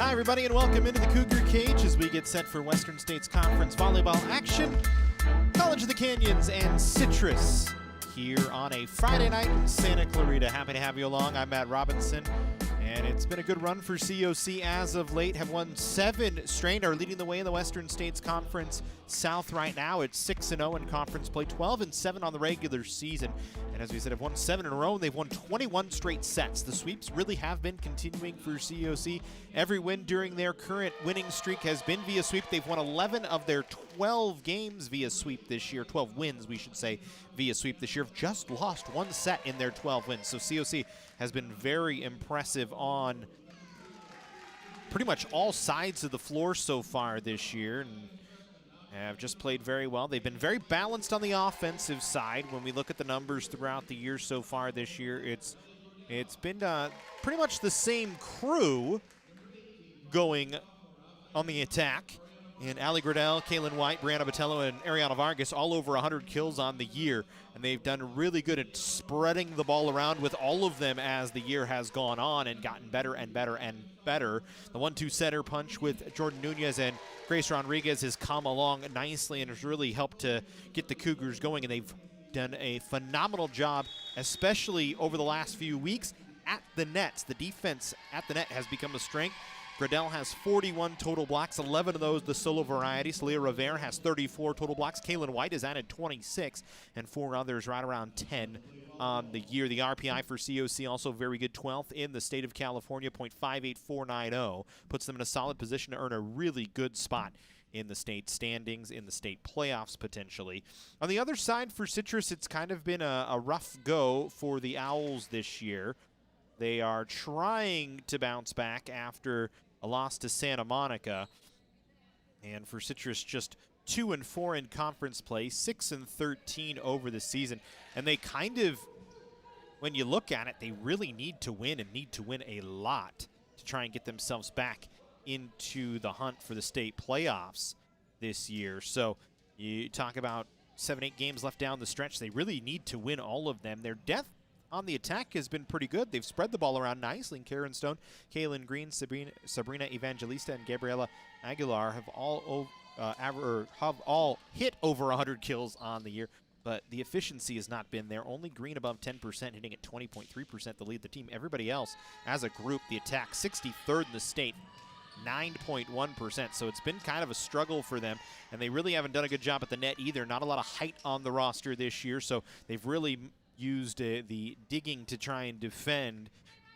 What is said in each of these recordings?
Hi, everybody, and welcome into the Cougar Cage as we get set for Western States Conference volleyball action. College of the Canyons and Citrus here on a Friday night in Santa Clarita. Happy to have you along. I'm Matt Robinson, and it's been a good run for COC as of late. Have won 7 straight, are leading the way in the Western States Conference South right now. It's 6-0 in conference play, 12-7 on the regular season. And as we said, have won 7 in a row, and they've won 21 straight sets. The sweeps really have been continuing for COC. Every win during their current winning streak has been via sweep. They've won 11 of their 12 games via sweep this year, 12 wins, we should say, via sweep this year. Have just lost 1 set in their 12 wins. So COC has been very impressive on pretty much all sides of the floor so far this year, and have just played very well. They've been very balanced on the offensive side. When we look at the numbers throughout the year so far this year, it's been pretty much the same crew going on the attack. And Allie Gradell, Kaylin White, Brianna Botello, and Ariana Vargas all over 100 kills on the year. And they've done really good at spreading the ball around with all of them as the year has gone on and gotten better and better and better. The 1-2 center punch with Jordan Nunez and Grace Rodriguez has come along nicely and has really helped to get the Cougars going. And they've done a phenomenal job, especially over the last few weeks at the nets. The defense at the net has become a strength. Gradell has 41 total blocks, 11 of those the solo variety. Celia Rivera has 34 total blocks. Kaylin White has added 26, and 4 others right around 10 on the year. The RPI for COC also very good, 12th in the state of California, .58490. Puts them in a solid position to earn a really good spot in the state standings, in the state playoffs potentially. On the other side for Citrus, it's kind of been a rough go for the Owls this year. They are trying to bounce back after a loss to Santa Monica. And for Citrus, just 2-4 in conference play, 6-13 over the season. And they kind of, when you look at it, they really need to win and need to win a lot to try and get themselves back into the hunt for the state playoffs this year. So you talk about 7-8 games left down the stretch. They really need to win all of them. Their depth on the attack has been pretty good. They've spread the ball around nicely. And Karen Stone, Kaylin Green, Sabrina Evangelista, and Gabriela Aguilar have all hit over 100 kills on the year. But the efficiency has not been there. Only Green above 10%, hitting at 20.3% to lead the team. Everybody else, as a group, the attack 63rd in the state, 9.1%. So it's been kind of a struggle for them, and they really haven't done a good job at the net either. Not a lot of height on the roster this year, so they've really used the digging to try and defend.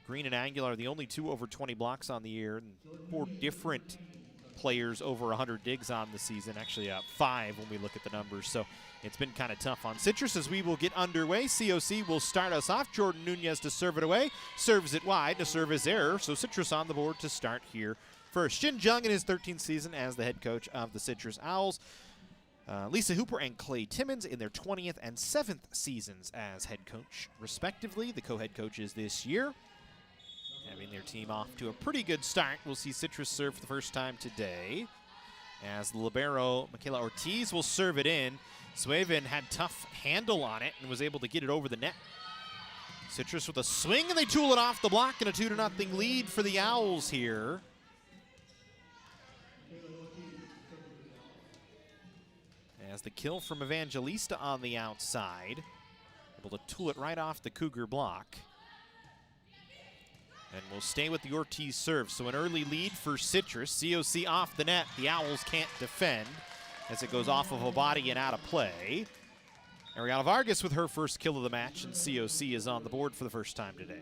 Green and Aguilar are the only 2 over 20 blocks on the year, and 4 different players over 100 digs on the season. Actually, 5 when we look at the numbers. So it's been kind of tough on Citrus as we will get underway. COC will start us off. Jordan Nunez to serve it away. Serves it wide. A service error. So Citrus on the board to start here first. Shin Jung in his 13th season as the head coach of the Citrus Owls. Lisa Hooper and Clay Timmons in their 20th and 7th seasons as head coach, respectively. The co-head coaches this year, having their team off to a pretty good start. We'll see Citrus serve for the first time today, as the libero, Michaela Ortiz, will serve it in. Sueven had tough handle on it and was able to get it over the net. Citrus with a swing, and they tool it off the block, and a 2-0 lead for the Owls here. As the kill from Evangelista on the outside, able to tool it right off the Cougar block. And we'll stay with the Ortiz serve. So an early lead for Citrus. COC off the net. The Owls can't defend as it goes off of a body and out of play. Ariana Vargas with her first kill of the match, and COC is on the board for the first time today.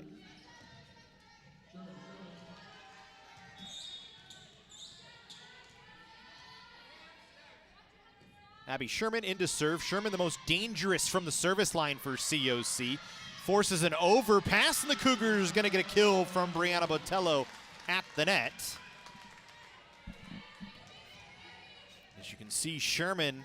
Abby Sherman into serve. Sherman, the most dangerous from the service line for COC. Forces an overpass, and the Cougars going to get a kill from Brianna Botello at the net. As you can see, Sherman,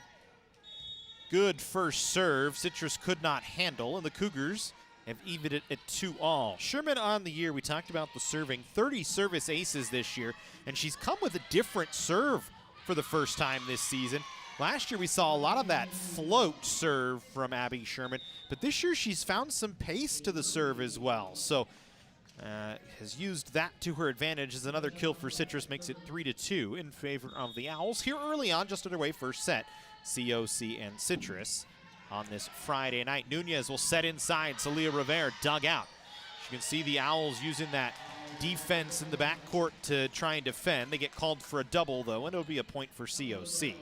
good first serve. Citrus could not handle, and the Cougars have evened it at 2-all. Sherman on the year, we talked about the serving, 30 service aces this year, and she's come with a different serve for the first time this season. Last year we saw a lot of that float serve from Abby Sherman, but this year she's found some pace to the serve as well. So has used that to her advantage as another kill for Citrus makes it 3-2 in favor of the Owls. Here early on, just underway, first set, COC and Citrus on this Friday night. Nunez will set inside. Celia Rivera dug out. You can see the Owls using that defense in the backcourt to try and defend. They get called for a double, though, and it'll be a point for COC.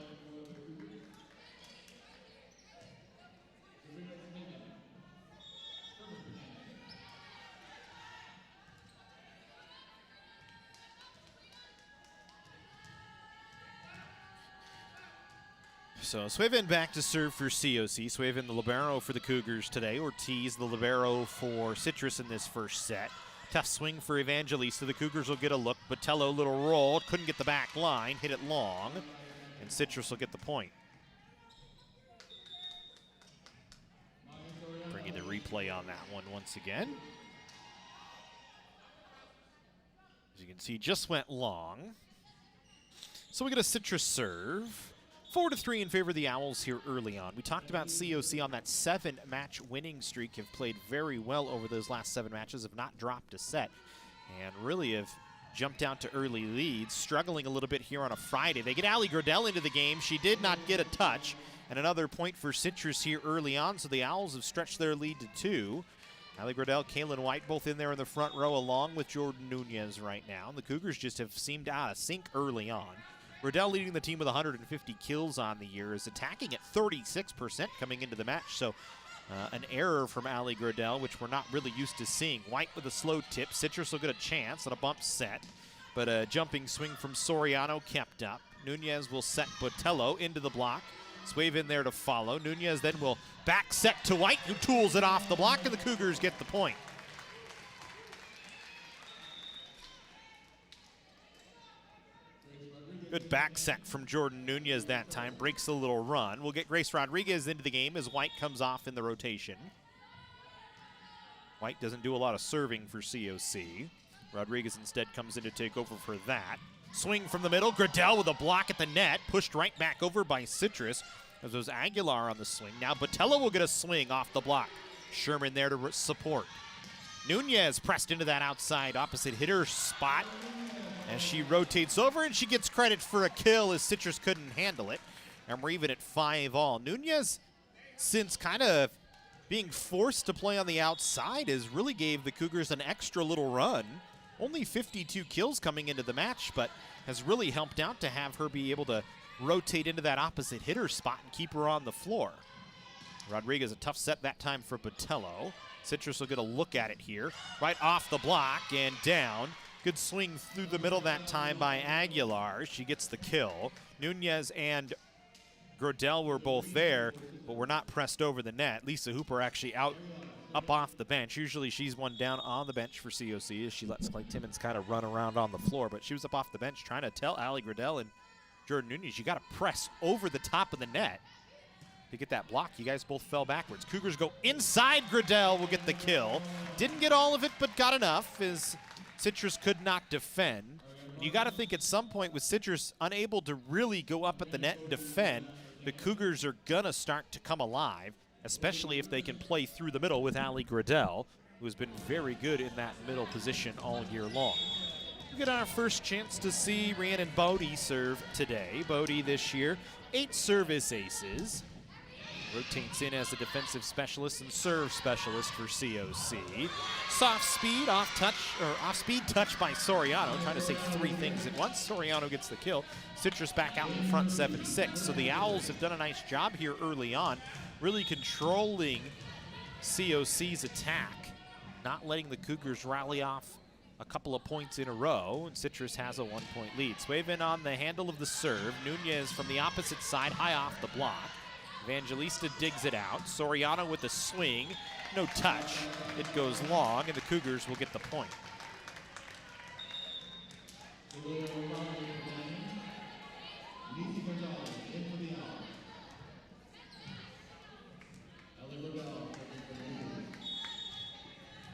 So Swaven back to serve for COC. Swaven the libero for the Cougars today. Ortiz the libero for Citrus in this first set. Tough swing for Evangelista. The Cougars will get a look. Botello, little roll. Couldn't get the back line. Hit it long. And Citrus will get the point. Bring you the replay on that one once again. As you can see, just went long. So we get a Citrus serve. 4-3 in favor of the Owls here early on. We talked about COC on that 7-match winning streak, have played very well over those last 7 matches, have not dropped a set, and really have jumped out to early leads, struggling a little bit here on a Friday. They get Allie Gradell into the game. She did not get a touch, and another point for Citrus here early on, so the Owls have stretched their lead to 2. Allie Gradell, Kaylin White both in there in the front row along with Jordan Nunez right now. And the Cougars just have seemed out of sync early on. Gradell leading the team with 150 kills on the year, is attacking at 36% coming into the match. So an error from Allie Gradell, which we're not really used to seeing. White with a slow tip. Citrus will get a chance on a bump set, but a jumping swing from Soriano kept up. Nunez will set Botello into the block. Swave in there to follow. Nunez then will back set to White, who tools it off the block, and the Cougars get the point. Good back set from Jordan Nunez that time. Breaks a little run. We'll get Grace Rodriguez into the game as White comes off in the rotation. White doesn't do a lot of serving for COC. Rodriguez instead comes in to take over for that. Swing from the middle. Gradell with a block at the net. Pushed right back over by Citrus. As was Aguilar on the swing. Now Botello will get a swing off the block. Sherman there to support. Nunez pressed into that outside opposite hitter spot as she rotates over, and she gets credit for a kill as Citrus couldn't handle it. And we're even at 5-all. Nunez, since kind of being forced to play on the outside, has really gave the Cougars an extra little run. Only 52 kills coming into the match, but has really helped out to have her be able to rotate into that opposite hitter spot and keep her on the floor. Rodriguez, a tough set that time for Botello. Citrus will get a look at it here. Right off the block and down. Good swing through the middle that time by Aguilar. She gets the kill. Nunez and Gradell were both there, but were not pressed over the net. Lisa Hooper actually up off the bench. Usually she's one down on the bench for COC as she lets Clay Timmons kind of run around on the floor, but she was up off the bench trying to tell Allie Gradell and Jordan Nunez, you got to press over the top of the net to get that block. You guys both fell backwards. Cougars go inside. Gradell will get the kill. Didn't get all of it, but got enough as Citrus could not defend. You got to think at some point with Citrus unable to really go up at the net and defend, the Cougars are going to start to come alive, especially if they can play through the middle with Allie Gradell, who has been very good in that middle position all year long. We get our first chance to see Rhiannon Bodie serve today. Bodie this year, 8 service aces. Rotates in as a defensive specialist and serve specialist for COC. Soft speed, off-speed touch by Soriano. Trying to say 3 things at once. Soriano gets the kill. Citrus back out in front 7-6. So the Owls have done a nice job here early on, really controlling COC's attack, not letting the Cougars rally off a couple of points in a row, and Citrus has a 1-point lead. Swaven on the handle of the serve. Nunez from the opposite side, high off the block. Evangelista digs it out. Soriano with the swing. No touch. It goes long, and the Cougars will get the point.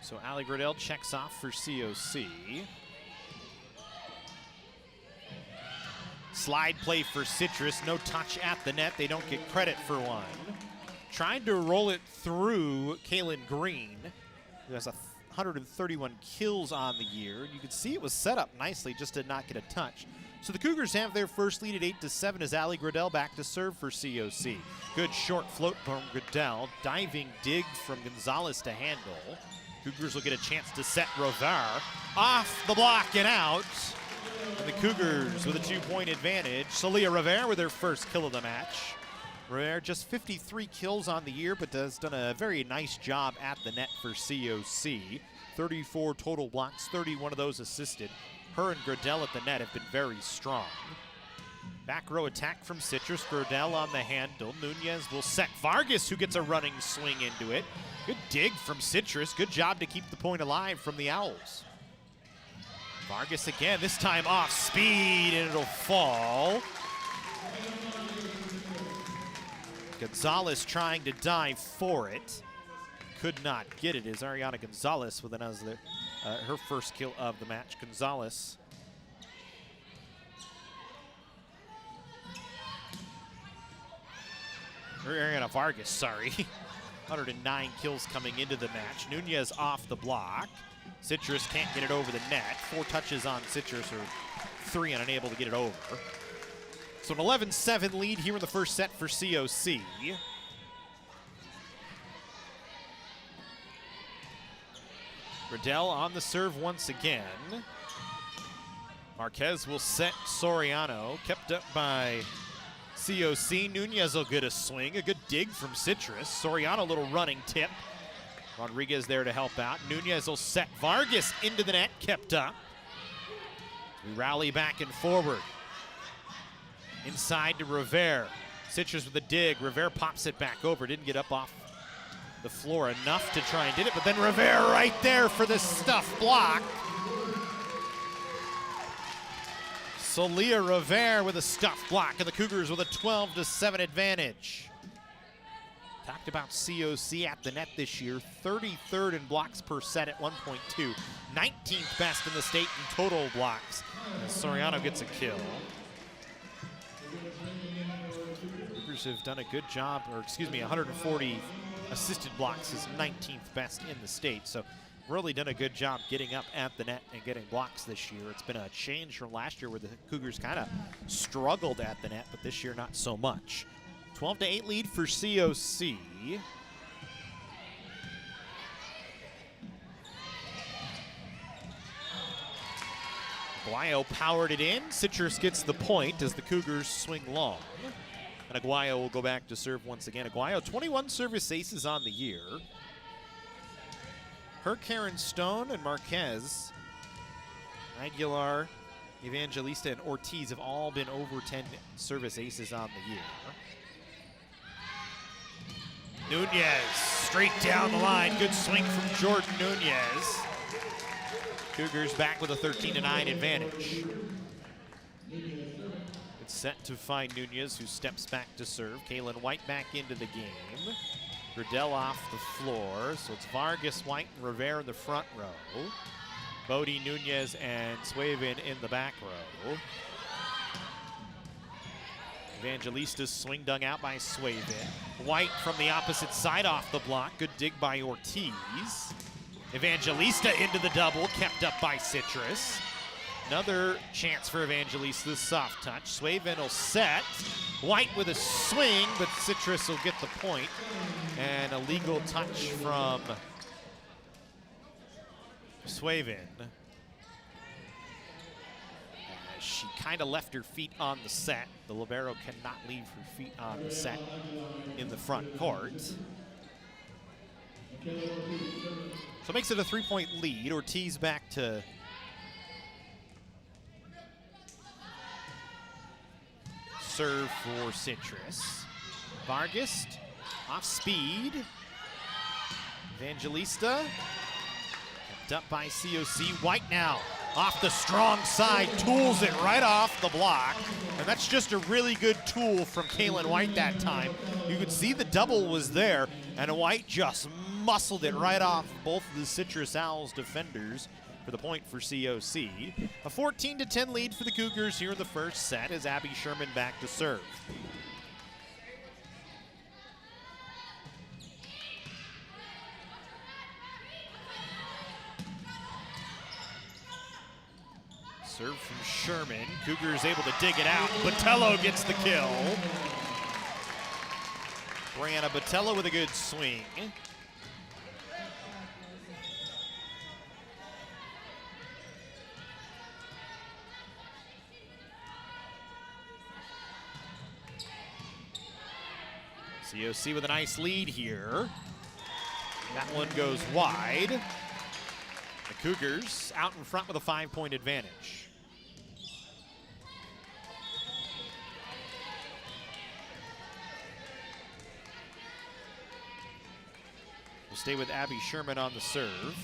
So Allie Gradell checks off for COC. Slide play for Citrus, no touch at the net. They don't get credit for one. Trying to roll it through Kaylin Green, who has 131 kills on the year. You can see it was set up nicely, just did not get a touch. So the Cougars have their first lead at 8-7 as Allie Gradell back to serve for COC. Good short float from Gradell. Diving dig from Gonzalez to handle. Cougars will get a chance to set Rover. Off the block and out. And the Cougars with a 2-point advantage. Celia Rivera with her first kill of the match. Rivera just 53 kills on the year, but has done a very nice job at the net for COC. 34 total blocks, 31 of those assisted. Her and Gradell at the net have been very strong. Back row attack from Citrus. Gradell on the handle. Nunez will set Vargas, who gets a running swing into it. Good dig from Citrus. Good job to keep the point alive from the Owls. Vargas again, this time off speed, and it'll fall. Gonzalez trying to dive for it. Could not get it as Ariana Gonzalez with her first kill of the match. Gonzalez. Or Ariana Vargas, sorry. 109 kills coming into the match. Nunez off the block. Citrus can't get it over the net. 4 touches on Citrus, or 3 and unable to get it over. So an 11-7 lead here in the first set for COC. Gradell on the serve once again. Marquez will set Soriano. Kept up by COC. Nunez will get a swing. A good dig from Citrus. Soriano, a little running tip. Rodriguez there to help out. Nunez will set Vargas into the net. Kept up. We rally back and forward. Inside to Rivera. Citrus with a dig. Rivera pops it back over. Didn't get up off the floor enough to try and did it, but then Rivera right there for the stuff block. Celia Rivera with a stuff block, and the Cougars with a 12-7 advantage. Talked about COC at the net this year, 33rd in blocks per set at 1.2, 19th best in the state in total blocks. And Soriano gets a kill. Cougars have done a good job, or excuse me, 140 assisted blocks is 19th best in the state. So really done a good job getting up at the net and getting blocks this year. It's been a change from last year where the Cougars kind of struggled at the net, but this year not so much. 12-8 lead for COC. Aguayo powered it in. Citrus gets the point as the Cougars swing long. And Aguayo will go back to serve once again. Aguayo, 21 service aces on the year. Her, Karen Stone, and Marquez, Aguilar, Evangelista, and Ortiz have all been over 10 service aces on the year. Nunez, straight down the line. Good swing from Jordan Nunez. Cougars back with a 13-9 advantage. It's set to find Nunez, who steps back to serve. Kaylin White back into the game. Gradell off the floor. So it's Vargas, White, and Rivera in the front row. Bodie, Nunez, and Suevin in the back row. Evangelista's swing dug out by Suevin. White from the opposite side off the block. Good dig by Ortiz. Evangelista into the double, kept up by Citrus. Another chance for Evangelista's soft touch. Suevin will set. White with a swing, but Citrus will get the point. And a legal touch from Suevin. She kind of left her feet on the set. The libero cannot leave her feet on the set in the front court. So it makes it a 3-point lead. Ortiz back to serve for Citrus. Vargas off speed. Evangelista kept up by COC. White now off the strong side, tools it right off the block. And that's just a really good tool from Kaylin White that time. You could see the double was there, and White just muscled it right off both of the Citrus Owls defenders for the point for COC. A 14-10 lead for the Cougars here in the first set as Abby Sherman back to serve. Serve from Sherman. Cougars able to dig it out. Botello gets the kill. Brianna Botello with a good swing. COC with a nice lead here. That one goes wide. The Cougars out in front with a 5-point advantage. We'll stay with Abby Sherman on the serve.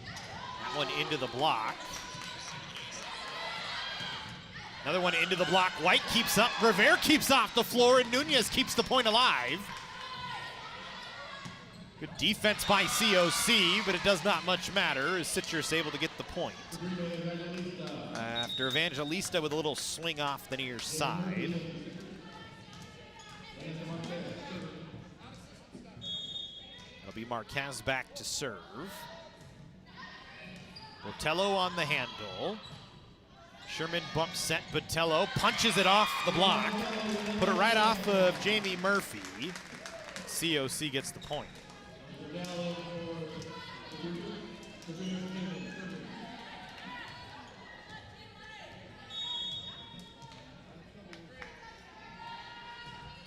That one into the block. Another one into the block. White keeps up. Revere keeps off the floor, and Nunez keeps the point alive. Good defense by COC, but it does not much matter as Citrus able to get the point. After Evangelista with a little swing off the near side. It'll be Marquez back to serve. Botello on the handle. Sherman bump set, Botello punches it off the block. Put it right off of Jamie Murphy. COC gets the point.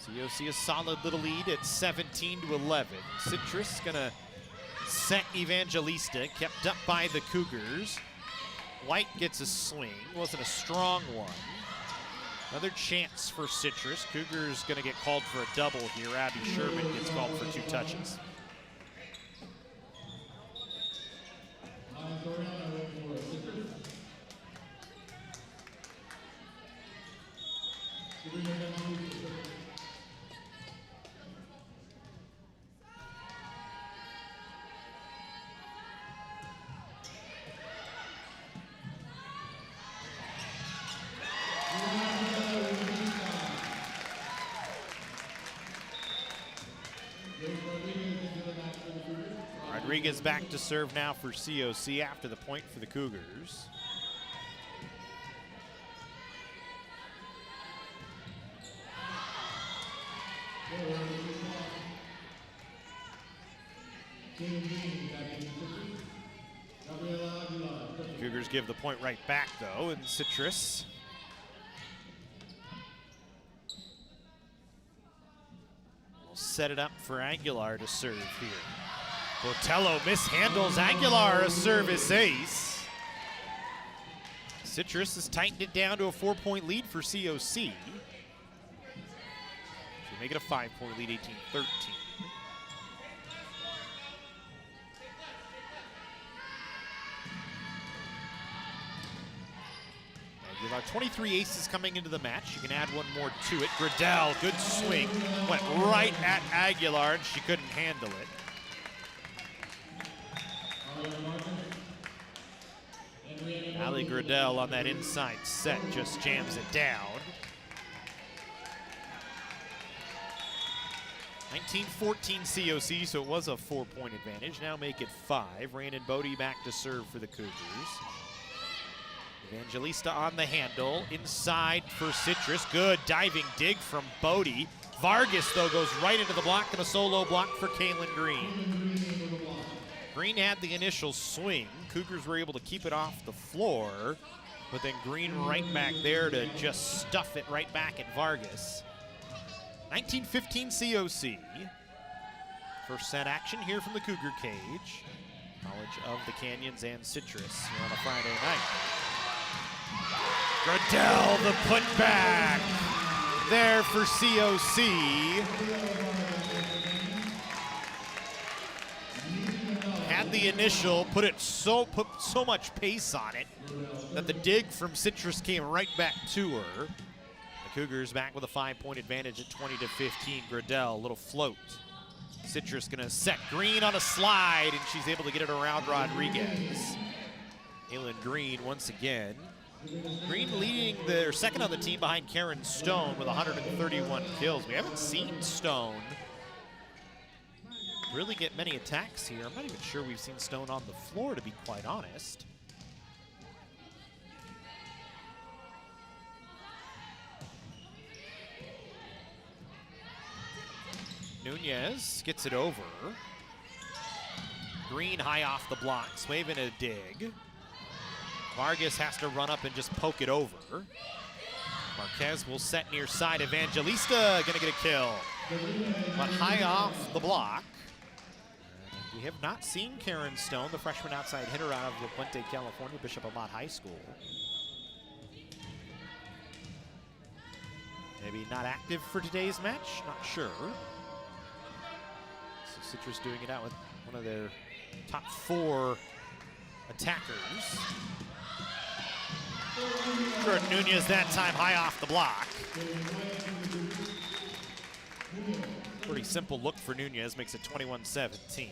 COC a solid little lead at 17-11. Citrus gonna set Evangelista, kept up by the Cougars. White gets a swing, wasn't a strong one. Another chance for Citrus. Cougars gonna get called for a double here. Abby Sherman gets called for 2 touches. Rodriguez back to serve now for COC after the point for the Cougars. Cougars give the point right back though, and Citrus will set it up for Aguilar to serve here. Botello mishandles Aguilar, a service ace. Citrus has tightened it down to a 4-point lead for COC. So make it a 5-point lead, 18-13. Aguilar, 23 aces coming into the match. You can add one more to it. Gradell, good swing. Went right at Aguilar, and she couldn't handle it. Ali Gradell on that inside set just jams it down. 19-14 COC, so it was a 4-point advantage. Now make it 5. Rhiannon Bodie back to serve for the Cougars. Evangelista on the handle, inside for Citrus. Good diving dig from Bodie. Vargas, though, goes right into the block, and a solo block for Kaylin Green. Green had the initial swing. Cougars were able to keep it off the floor, but then Green right back there to just stuff it right back at Vargas. 19-15 COC. First set action here from the Cougar Cage. College of the Canyons and Citrus here on a Friday night. Gradell, the putback there for COC. Had the initial, put so much pace on it that the dig from Citrus came right back to her. The Cougars back with a 5-point advantage at 20-15. Gradell, a little float. Citrus gonna set Green on a slide, and she's able to get it around Rodriguez. Kaylin Green once again. Green leading their second on the team behind Karen Stone with 131 kills. We haven't seen Stone really get many attacks here. I'm not even sure we've seen Stone on the floor, to be quite honest. Nunez gets it over. Green high off the block, Swaven a dig. Vargas has to run up and just poke it over. Marquez will set near side. Evangelista gonna get a kill. But high off the block. And we have not seen Karen Stone, the freshman outside hitter out of La Puente, California, Bishop Amat High School. Maybe not active for today's match, not sure. So Citrus doing it out with one of their top 4 attackers. Jordan Nunez that time high off the block. Pretty simple look for Nunez, makes it 21-17.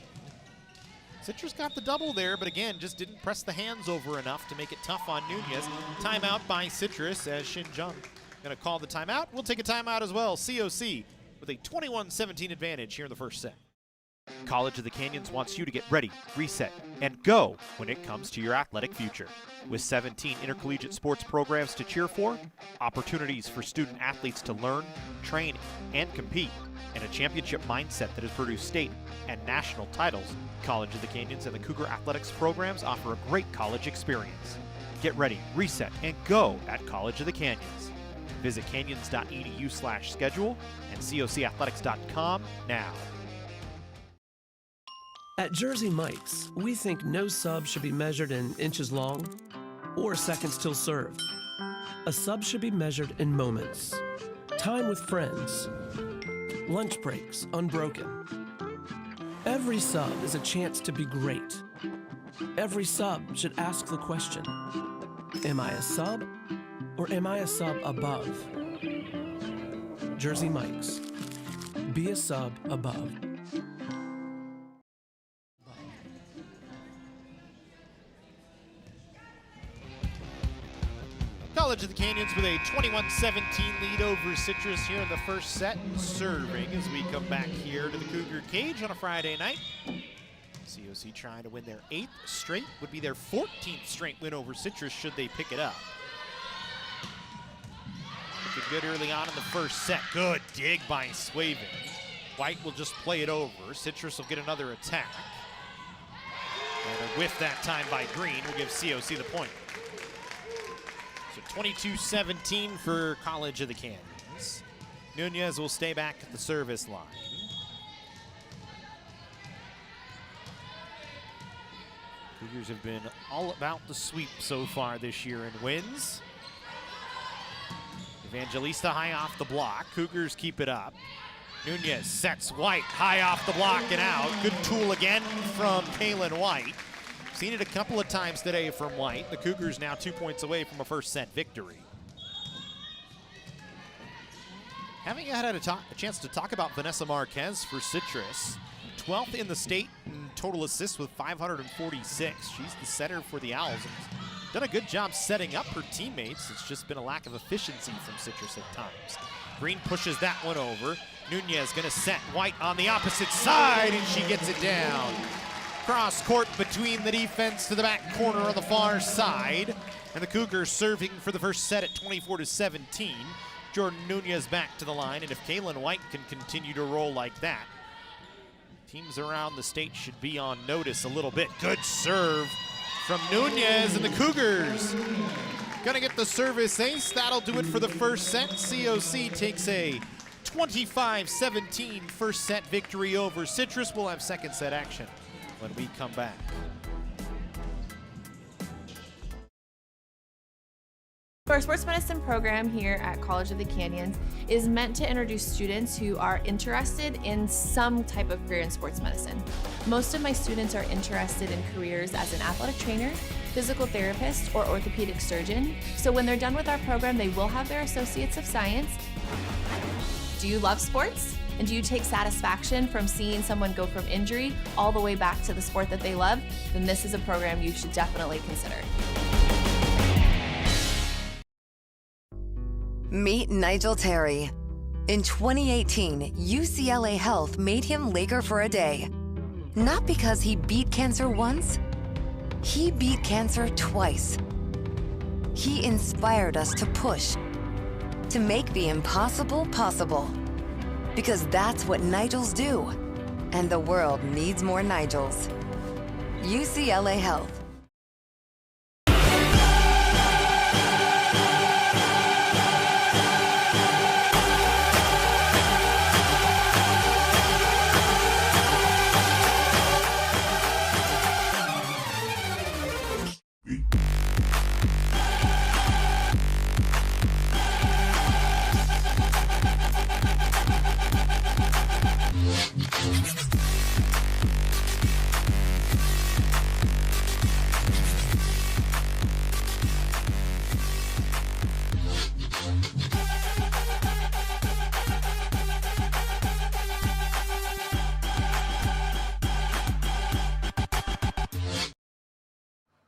Citrus got the double there, but again, just didn't press the hands over enough to make it tough on Nunez. Timeout by Citrus as Xinjiang gonna call the timeout. We'll take a timeout as well. COC with a 21-17 advantage here in the first set. College of the Canyons wants you to get ready, reset, and go when it comes to your athletic future. With 17 intercollegiate sports programs to cheer for, opportunities for student athletes to learn, train, and compete, and a championship mindset that has produced state and national titles, College of the Canyons and the Cougar Athletics programs offer a great college experience. Get ready, reset, and go at College of the Canyons. Visit canyons.edu/schedule and cocathletics.com now. At Jersey Mike's, we think no sub should be measured in inches long or seconds till served. A sub should be measured in moments, time with friends, lunch breaks unbroken. Every sub is a chance to be great. Every sub should ask the question, am I a sub or am I a sub above? Jersey Mike's, be a sub above. College of the Canyons with a 21-17 lead over Citrus here in the first set, serving as we come back here to the Cougar Cage on a Friday night. COC trying to win their 8th straight, would be their 14th straight win over Citrus should they pick it up. Looking good early on in the first set. Good dig by Swaven. White will just play it over. Citrus will get another attack. And a whiff that time by Green will give COC the point. So 22-17 for College of the Canyons. Nunez will stay back at the service line. Cougars have been all about the sweep so far this year in wins. Evangelista high off the block. Cougars keep it up. Nunez sets White high off the block and out. Good tool again from Kaylin White. Seen it a couple of times today from White. The Cougars now 2 points away from a first set victory. Haven't yet had a chance to talk about Vanessa Marquez for Citrus. 12th in the state in total assists with 546. She's the setter for the Owls and done a good job setting up her teammates. It's just been a lack of efficiency from Citrus at times. Green pushes that one over. Nunez gonna set White on the opposite side and she gets it down. Cross court between the defense to the back corner on the far side. And the Cougars serving for the first set at 24-17. Jordan Nunez back to the line, and if Kaylin White can continue to roll like that, teams around the state should be on notice a little bit. Good serve from Nunez, and the Cougars gonna get the service ace. That'll do it for the first set. COC takes a 25-17 first set victory over Citrus. We'll have second set action when we come back. Our sports medicine program here at College of the Canyons is meant to introduce students who are interested in some type of career in sports medicine. Most of my students are interested in careers as an athletic trainer, physical therapist, or orthopedic surgeon. So when they're done with our program, they will have their Associates of Science. Do you love sports? And do you take satisfaction from seeing someone go from injury all the way back to the sport that they love? Then this is a program you should definitely consider. Meet Nigel Terry. In 2018, UCLA Health made him Laker for a day. Not because he beat cancer once, he beat cancer twice. He inspired us to push, to make the impossible possible. Because that's what Nigels do. And the world needs more Nigels. UCLA Health.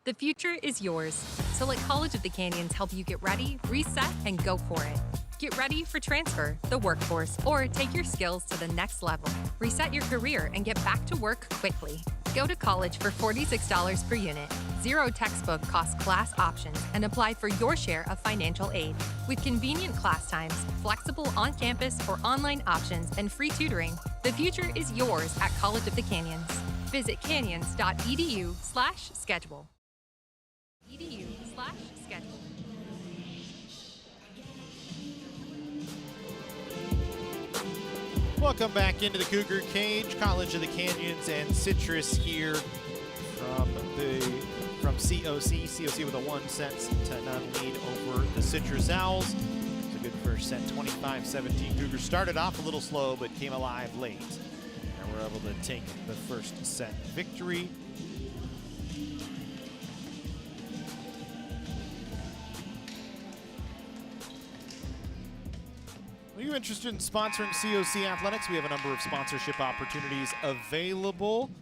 The future is yours, so let College of the Canyons help you get ready, reset, and go for it. Get ready for transfer, the workforce, or take your skills to the next level. Reset your career and get back to work quickly. Go to college for $46 per unit, 0 textbook cost class options, and apply for your share of financial aid. With convenient class times, flexible on-campus or online options, and free tutoring, the future is yours at College of the Canyons. Visit canyons.edu/schedule. edu/schedule. Welcome back into the Cougar Cage, College of the Canyons and Citrus here from COC. COC with a 1-0 lead over the Citrus Owls. It's a good first set, 25-17. Cougars started off a little slow, but came alive late. And were able to take the first set victory. Are you interested in sponsoring COC Athletics? We have a number of sponsorship opportunities available.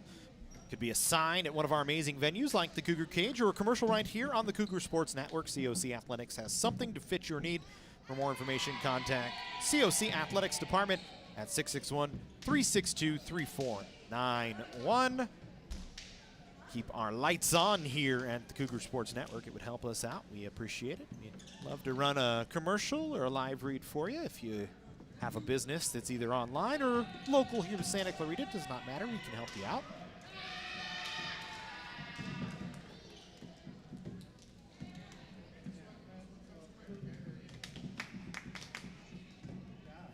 Could be a sign at one of our amazing venues like the Cougar Cage or a commercial right here on the Cougar Sports Network. COC Athletics has something to fit your need. For more information, contact COC Athletics Department at 661-362-3491. Keep our lights on here at the Cougar Sports Network. It would help us out. We appreciate it. We'd love to run a commercial or a live read for you if you have a business that's either online or local here to Santa Clarita. It does not matter. We can help you out.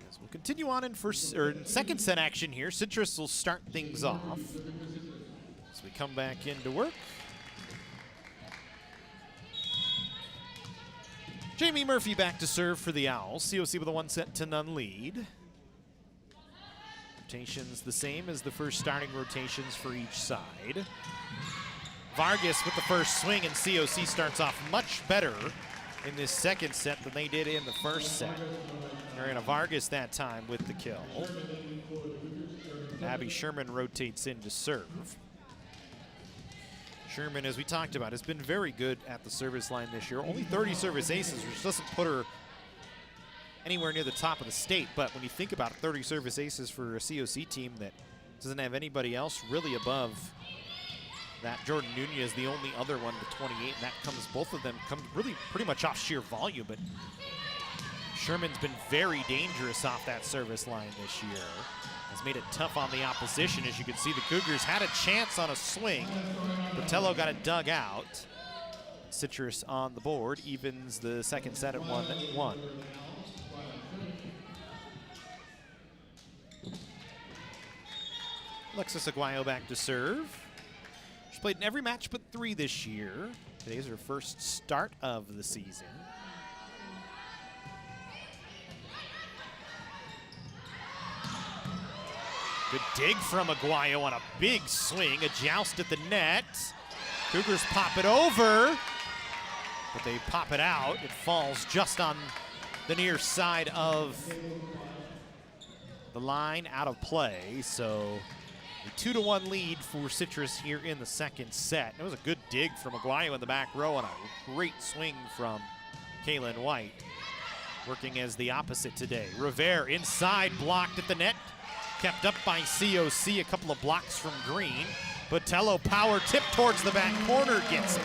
As we'll continue on in second set action here. Citrus will start things off. As we come back into work. Jamie Murphy back to serve for the Owls. COC with a 1-0 lead. Rotations the same as the first starting rotations for each side. Vargas with the first swing, and COC starts off much better in this second set than they did in the first set. Mariana Vargas that time with the kill. Abby Sherman rotates in to serve. Sherman, as we talked about, has been very good at the service line this year. Only 30 service aces, which doesn't put her anywhere near the top of the state. But when you think about 30 service aces for a COC team that doesn't have anybody else really above that, Jordan Nunez, the only other one with 28, and that comes, both of them come really pretty much off sheer volume. But Sherman's been very dangerous off that service line this year. Has made it tough on the opposition. As you can see, the Cougars had a chance on a swing. Botello got it dug out. Citrus on the board, evens the second set at 1-1. Alexis Aguayo back to serve. She's played in every match but 3 this year. Today's her first start of the season. Good dig from Aguayo on a big swing, a joust at the net. Cougars pop it over, but they pop it out. It falls just on the near side of the line, out of play. So a 2-1 lead for Citrus here in the second set. It was a good dig from Aguayo in the back row and a great swing from Kaylin White. Working as the opposite today. Rivera inside, blocked at the net. Kept up by COC, a couple of blocks from Green. Botello power tip towards the back corner, gets it.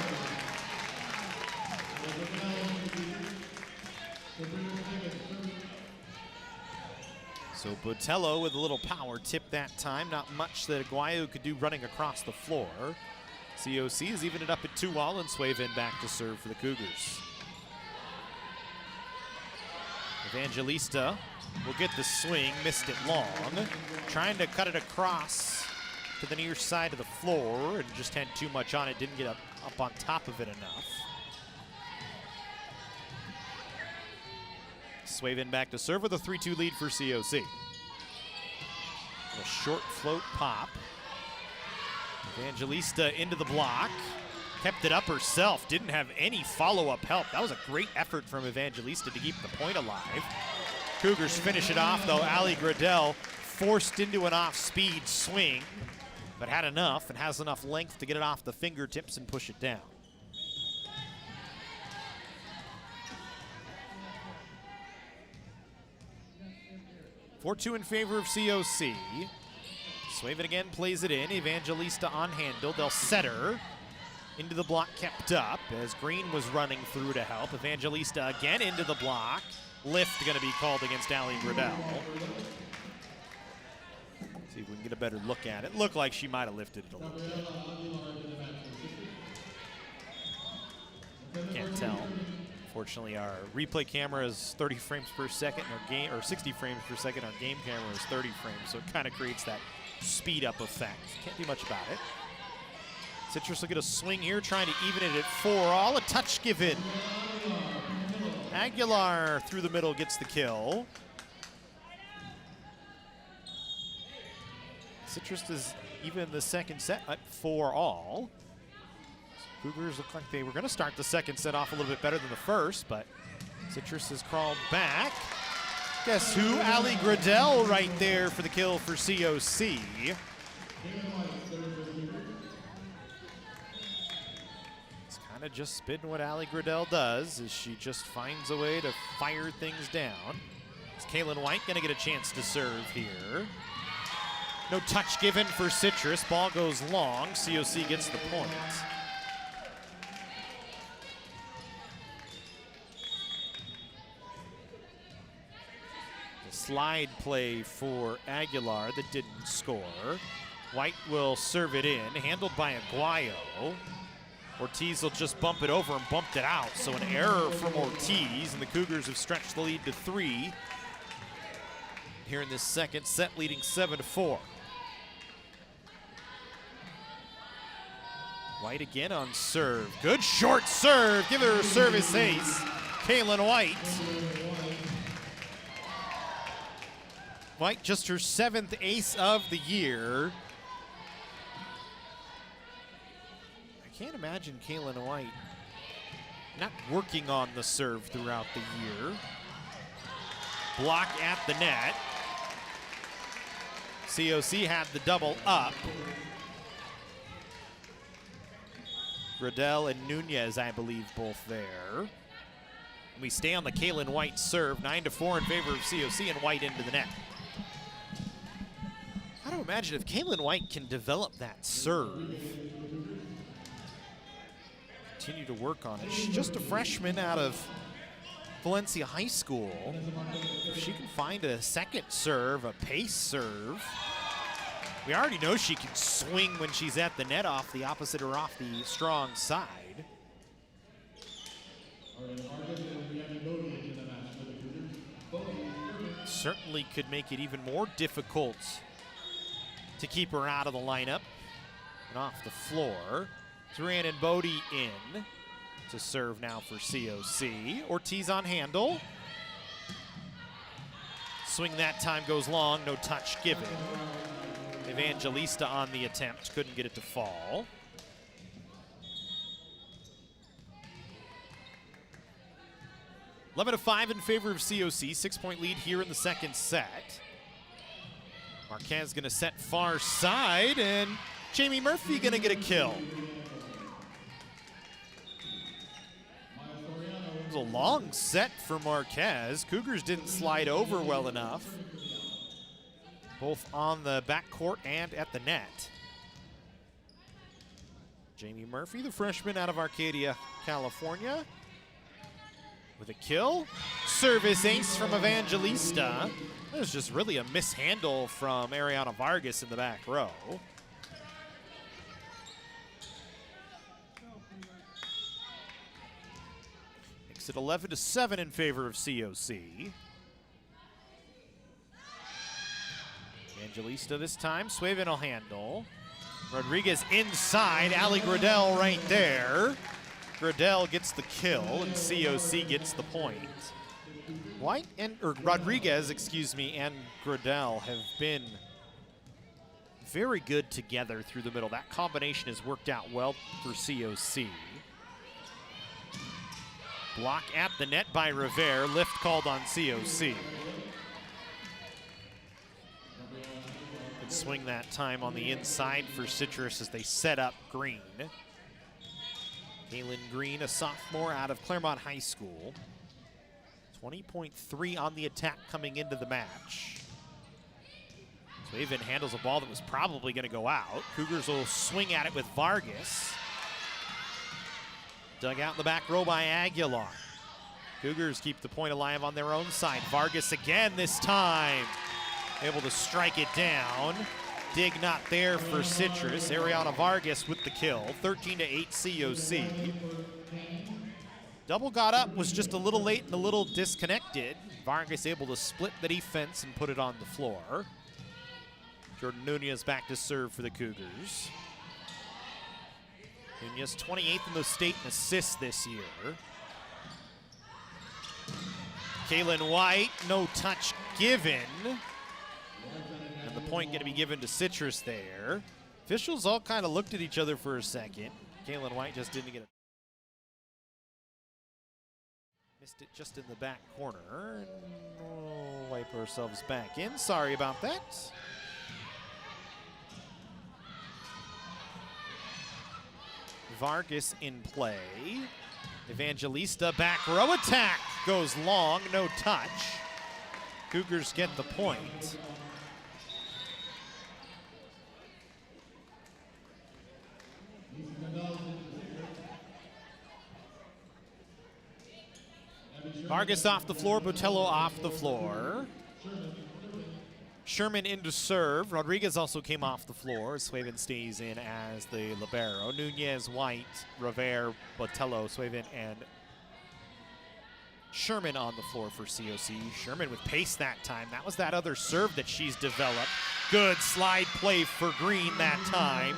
So Botello with a little power tip that time. Not much that Aguayo could do running across the floor. COC has evened it up at 2-all, and Swaven back to serve for the Cougars. Evangelista will get the swing, missed it long. Trying to cut it across to the near side of the floor and just had too much on it, didn't get up on top of it enough. Swaven back to serve with a 3-2 lead for COC. A short float pop. Evangelista into the block. Kept it up herself, didn't have any follow-up help. That was a great effort from Evangelista to keep the point alive. Cougars finish it off though. Ali Gradell forced into an off-speed swing, but had enough and has enough length to get it off the fingertips and push it down. (4-2) in favor of COC. Swaven again plays it in. Evangelista on handle. They'll set her. Into the block, kept up as Green was running through to help. Evangelista again into the block. Lift going to be called against Ali Gradell. See if we can get a better look at it. Looked like she might have lifted it a little bit. Can't tell. Fortunately, our replay camera is 30 frames per second, and our game, or 60 frames per second. Our game camera is 30 frames, so it kind of creates that speed up effect. Can't do much about it. Citrus will get a swing here, trying to even it at 4-all. A touch given. Aguilar through the middle gets the kill. Citrus is even the second set at 4-all. Cougars look like they were going to start the second set off a little bit better than the first, but Citrus has crawled back. Guess who? Ali Gradell right there for the kill for COC. Just been what Ali Gradell does, is she just finds a way to fire things down. Is Kaylin White gonna get a chance to serve here? No touch given for Citrus. Ball goes long. COC gets the point. The slide play for Aguilar that didn't score. White will serve it in, handled by Aguayo. Ortiz will just bump it over and bumped it out. So an error from Ortiz, and the Cougars have stretched the lead to 3 here in this second set, leading 7-4. White again on serve. Good short serve. Give her a service ace. Kaylin White. White just her 7th ace of the year. I can't imagine Kaylin White not working on the serve throughout the year. Block at the net. COC had the double up. Gradell and Nunez, I believe, both there. We stay on the Kaylin White serve, 9-4 in favor of COC, and White into the net. I don't imagine if Kaylin White can develop that serve. Continue to work on it. She's just a freshman out of Valencia High School. If she can find a second serve, a pace serve. We already know she can swing when she's at the net off the opposite or off the strong side. Certainly could make it even more difficult to keep her out of the lineup and off the floor. Duran and Bodie in to serve now for COC. Ortiz on handle. Swing that time goes long, no touch given. Evangelista on the attempt, couldn't get it to fall. (11-5) in favor of COC, 6-point lead here in the second set. Marquez gonna set far side, and Jamie Murphy gonna get a kill. It was a long set for Marquez. Cougars didn't slide over well enough, both on the backcourt and at the net. Jamie Murphy, the freshman out of Arcadia, California, with a kill. service ace from Evangelista. It was just really a mishandle from Ariana Vargas in the back row. Makes it 11-7 in favor of COC. Evangelista this time, Swaven will handle. Rodriguez inside, Ali Gradell right there. Gradell gets the kill and COC gets the point. Rodriguez, excuse me, and Gradell have been very good together through the middle. That combination has worked out well for COC. Block at the net by Rivera, lift called on COC. Good swing that time on the inside for Citrus as they set up Green. Kaylin Green, a sophomore out of Claremont High School. 20.3 on the attack coming into the match. Swaven handles a ball that was probably going to go out. Cougars will swing at it with Vargas. Dug out in the back row by Aguilar. Cougars keep the point alive on their own side. Vargas again this time. Able to strike it down. Dig not there for Citrus. Ariana Vargas with the kill. 13-8 COC. Double got up, was just a little late and a little disconnected. Vargas able to split the defense and put it on the floor. Jordan Nunez back to serve for the Cougars. Nunez 28th in the state in assists this year. Kaylin White, no touch given. And the point going to be given to Citrus there. Officials all kind of looked at each other for a second. Kaylin White just didn't get it. Missed it just in the back corner. And we'll wipe ourselves back in. Sorry about that. Vargas in play. Evangelista back row attack. Goes long, no touch. Cougars get the point. Vargas off the floor, Botello off the floor. Sherman in to serve. Rodriguez also came off the floor. Swaven stays in as the libero. Nunez, White, Rivera, Botello, Swaven, and Sherman on the floor for COC. Sherman with pace that time. That was that other serve that she's developed. Good slide play for Green that time.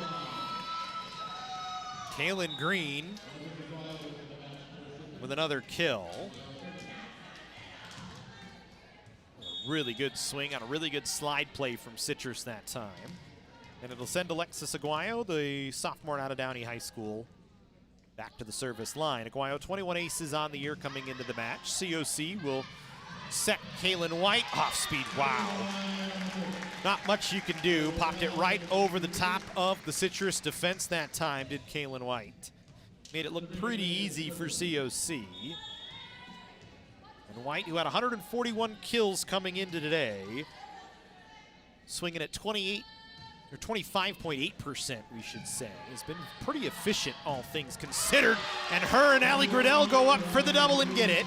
Kaylin Green with another kill. Really good swing on a really good slide play from Citrus that time. And it'll send Alexis Aguayo, the sophomore out of Downey High School, back to the service line. Aguayo, 21 aces on the year coming into the match. COC will set Kaylin White off speed. Wow. Not much you can do. Popped it right over the top of the Citrus defense that time, did Kaylin White. Made it look pretty easy for COC. And White, who had 141 kills coming into today, swinging at 28 or 25.8%, we should say. Has been pretty efficient, all things considered. And her and Ali Gradell go up for the double and get it.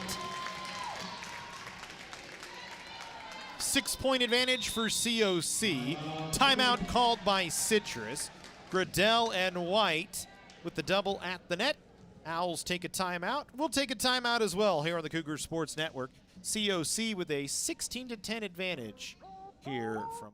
6-point advantage for COC. Timeout called by Citrus. Gradell and White with the double at the net. Owls take a timeout. We'll take a timeout as well here on the Cougar Sports Network. COC with a 16-10 advantage here from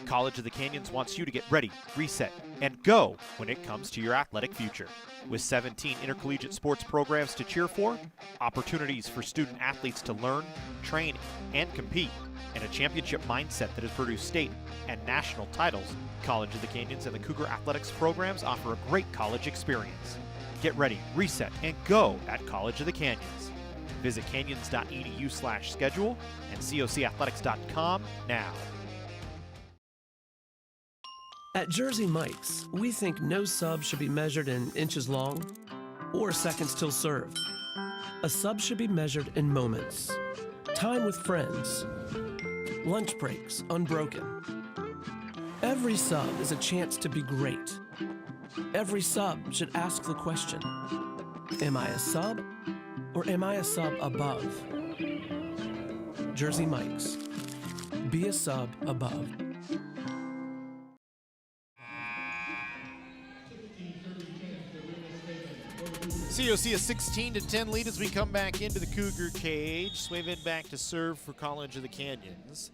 College of the Canyons wants you to get ready, reset, and go when it comes to your athletic future. With 17 intercollegiate sports programs to cheer for, opportunities for student athletes to learn, train, and compete, and a championship mindset that has produced state and national titles, College of the Canyons and the Cougar Athletics programs offer a great college experience. Get ready, reset, and go at College of the Canyons. Visit canyons.edu/schedule and cocathletics.com now. At Jersey Mike's, we think no sub should be measured in inches long or seconds till served. A sub should be measured in moments. Time with friends. Lunch breaks unbroken. Every sub is a chance to be great. Every sub should ask the question, am I a sub Or am I a sub above? Jersey Mike's. Be a sub above. COC a 16-10 lead as we come back into the Cougar Cage. Swayven back to serve for College of the Canyons.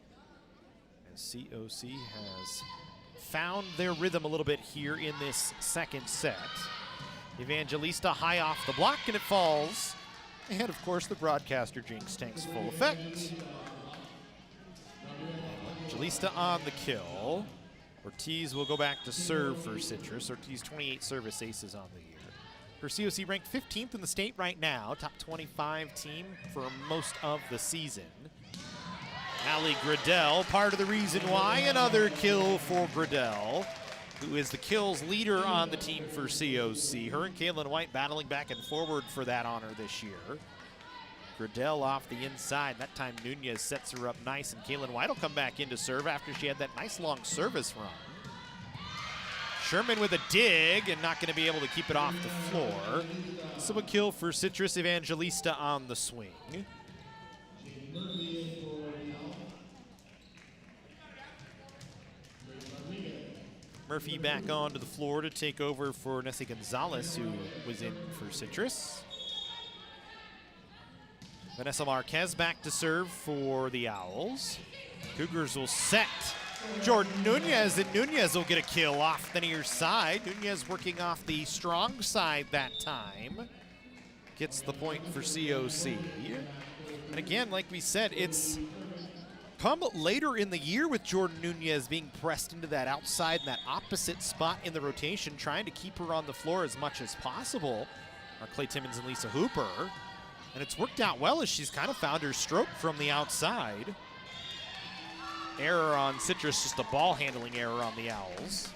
As COC has found their rhythm a little bit here in this second set. Evangelista high off the block and it falls. And of course the broadcaster jinx takes full effect. Evangelista on the kill. Ortiz will go back to serve for Citrus. Ortiz 28 service aces on the year. For COC ranked 15th in the state right now, top 25 team for most of the season. Allie Gradell, part of the reason why, another kill for Gradell, who is the kills leader on the team for COC. Her and Kaylin White battling back and forward for that honor this year. Gradell off the inside. That time Nunez sets her up nice, and Kaylin White will come back in to serve after she had that nice long service run. Sherman with a dig and not going to be able to keep it off the floor. So a kill for Citrus. Evangelista on the swing. Murphy back onto the floor to take over for Nessie Gonzalez, who was in for Citrus. Vanessa Marquez back to serve for the Owls. Cougars will set Jordan Nunez, and Nunez will get a kill off the near side. Nunez working off the strong side that time. Gets the point for COC. And again, like we said, it's come later in the year with Jordan Nunez being pressed into that outside and that opposite spot in the rotation, trying to keep her on the floor as much as possible. Are Clay Timmons and Lisa Hooper. And it's worked out well as she's kind of found her stroke from the outside. Error on Citrus, just a ball handling error on the Owls.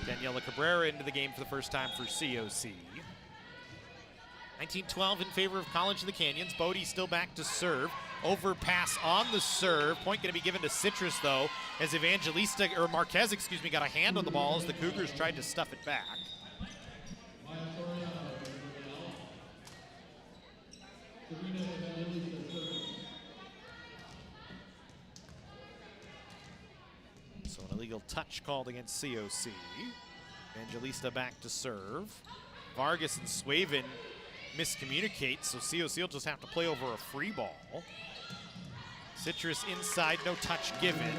Daniela Cabrera into the game for the first time for COC. 19-12 in favor of College of the Canyons. Bodie still back to serve. Overpass on the serve. Point going to be given to Citrus, though, as Evangelista, or Marquez, excuse me, got a hand on the ball as the Cougars tried to stuff it back. So an illegal touch called against COC. Evangelista back to serve. Vargas and Swayven miscommunicate, so COC will just have to play over a free ball. Citrus inside, no touch given.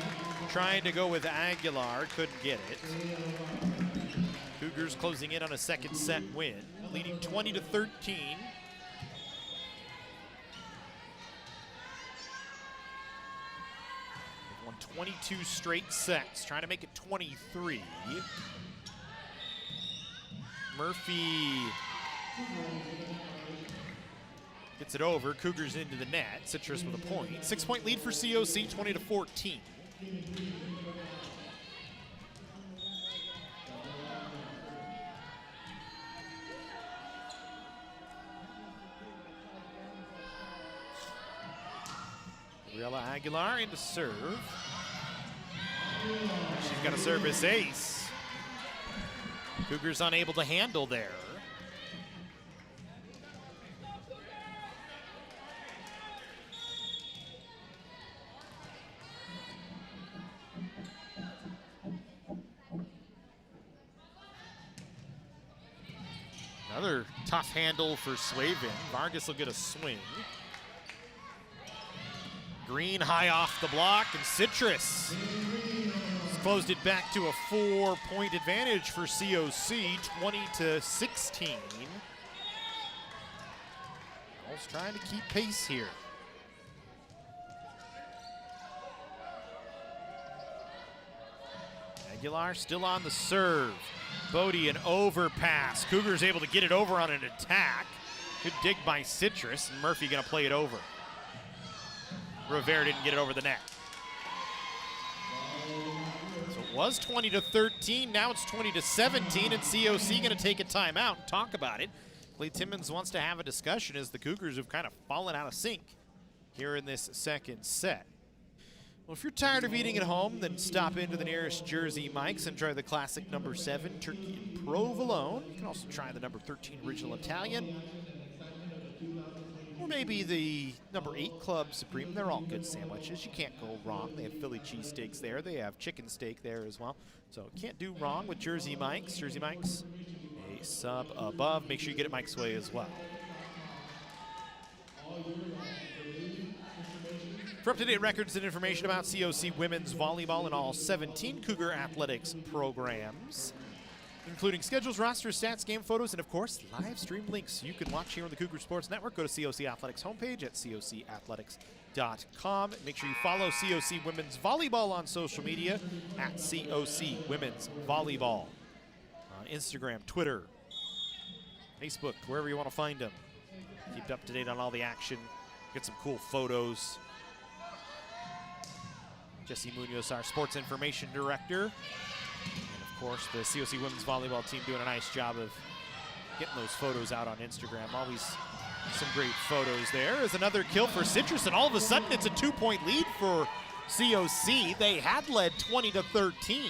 Trying to go with Aguilar, couldn't get it. Cougars closing in on a second set win, leading 20-13. They've won 22 straight sets, trying to make it 23. Murphy gets it over. Cougars into the net. Citrus with a point. 6-point lead for COC, 20-14. Gabriela Aguilar into serve. She's got a service ace. Cougars unable to handle there. Another tough handle for Swayven. Vargas will get a swing. Green high off the block, and Citrus closed it back to a 4-point advantage for COC, 20-16. Owls trying to keep pace here. Aguilar still on the serve. Bodie, an overpass. Cougars able to get it over on an attack. Good dig by Citrus, and Murphy gonna play it over. Rivera didn't get it over the net. So it was 20-13, now it's 20-17, and COC gonna take a timeout and talk about it. Clay Timmons wants to have a discussion as the Cougars have kind of fallen out of sync here in this second set. Well, if you're tired of eating at home, then stop into the nearest Jersey Mike's and try the classic number 7 turkey and provolone. You can also try the number 13 original Italian. Or maybe the number 8 Club Supreme. They're all good sandwiches. You can't go wrong. They have Philly cheesesteaks there. They have chicken steak there as well. So can't do wrong with Jersey Mike's. Jersey Mike's, a sub above. Make sure you get it Mike's Way as well. For up-to-date records and information about COC women's volleyball and all 17 Cougar athletics programs, including schedules, rosters, stats, game photos, and of course, live stream links you can watch here on the Cougar Sports Network. Go to COC Athletics homepage at cocathletics.com. Make sure you follow COC Women's Volleyball on social media at COC Women's Volleyball. On Instagram, Twitter, Facebook, wherever you want to find them. Keep up to date on all the action. Get some cool photos. Jesse Munoz, our sports information director. And of course, the COC women's volleyball team doing a nice job of getting those photos out on Instagram. Always some great photos there. There's another kill for Citrus, and all of a sudden it's a 2-point lead for COC. They had led 20-13.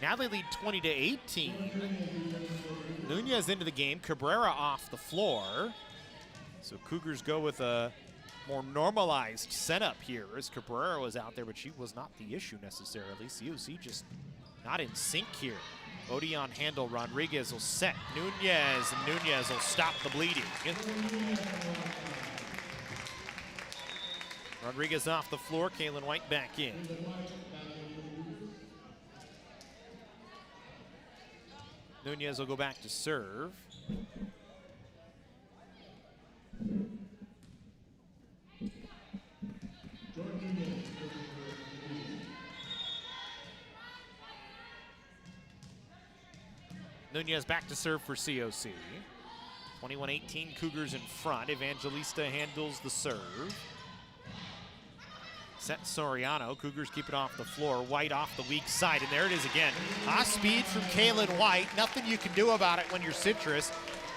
Now they lead 20-18. Nunez into the game, Cabrera off the floor. So Cougars go with a more normalized setup here as Cabrera was out there, but she was not the issue necessarily. COC just not in sync here. Odie on handle, Rodriguez will set Nunez, and Nunez will stop the bleeding. Rodriguez off the floor, Kaylin White back in. Nunez will go back to serve. Nunez back to serve for COC. 21-18, Cougars in front. Evangelista handles the serve. Set Soriano. Cougars keep it off the floor. White off the weak side, and there it is again. High speed from Kaylin White. Nothing you can do about it when you're Citrus.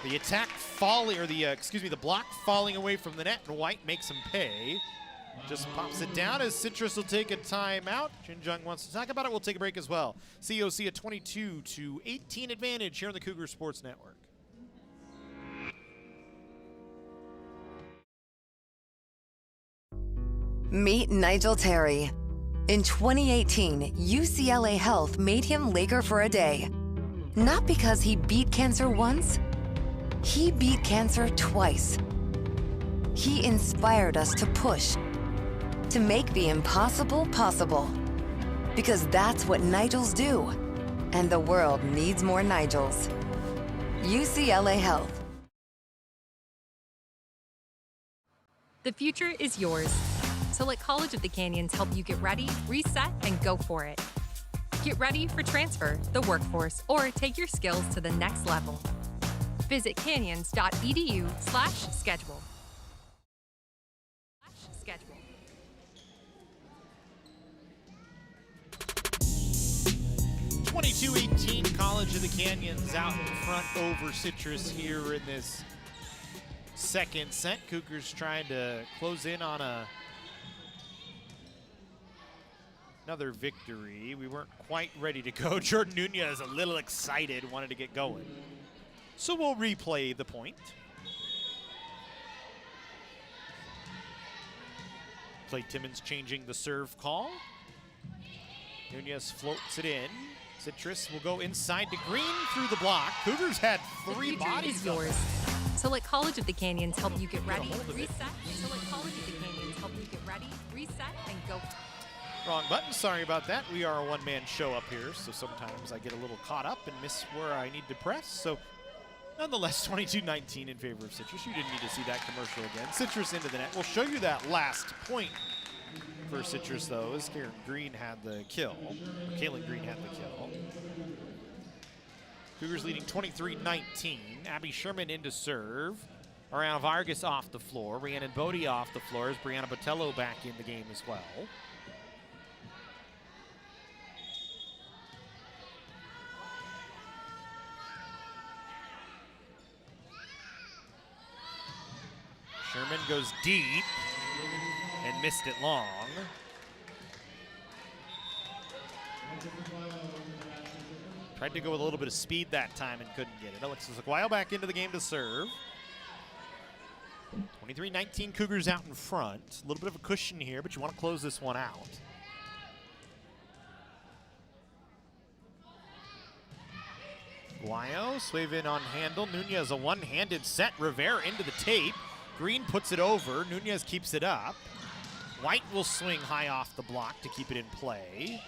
The attack falling, or the block falling away from the net, and White makes him pay. Just pops it down as Citrus will take a timeout. Jinjung wants to talk about it. We'll take a break as well. COC a 22-18 advantage here on the Cougar Sports Network. Meet Nigel Terry. In 2018, UCLA Health made him Laker for a day. Not because he beat cancer once, he beat cancer twice. He inspired us to push, to make the impossible possible. Because that's what Nigels do. And the world needs more Nigels. UCLA Health. The future is yours. So let College of the Canyons help you get ready, reset, and go for it. Get ready for transfer, the workforce, or take your skills to the next level. Visit canyons.edu/schedule. 22-18, College of the Canyons out in front over Citrus here in this second set. Cougars trying to close in on another victory. We weren't quite ready to go. Jordan Nunez a little excited, wanted to get going. So we'll replay the point. Clay Timmons changing the serve call. Nunez floats it in. Citrus will go inside to Green through the block. Cougars had three bodies. The future is yours. So let College of the Canyons help you get ready, reset. So let College of the Canyons help you get ready, reset, and go. Wrong button, sorry about that. We are a one-man show up here, so sometimes I get a little caught up and miss where I need to press. So nonetheless, 22-19 in favor of Citrus. You didn't need to see that commercial again. Citrus into the net. We'll show you that last point for Citrus, though, as Kaylin Green had the kill. Cougars leading 23-19. Abby Sherman into serve. Ariana Vargas off the floor. Rhiannon Bodie off the floor as Brianna Botello back in the game as well. Sherman goes deep and missed it long. Tried to go with a little bit of speed that time and couldn't get it. Alexis Aguayo back into the game to serve. 23-19 Cougars out in front. A little bit of a cushion here, but you want to close this one out. Aguayo, swave in on handle. Nunez a one-handed set. Rivera into the tape. Green puts it over. Nunez keeps it up. White will swing high off the block to keep it in play.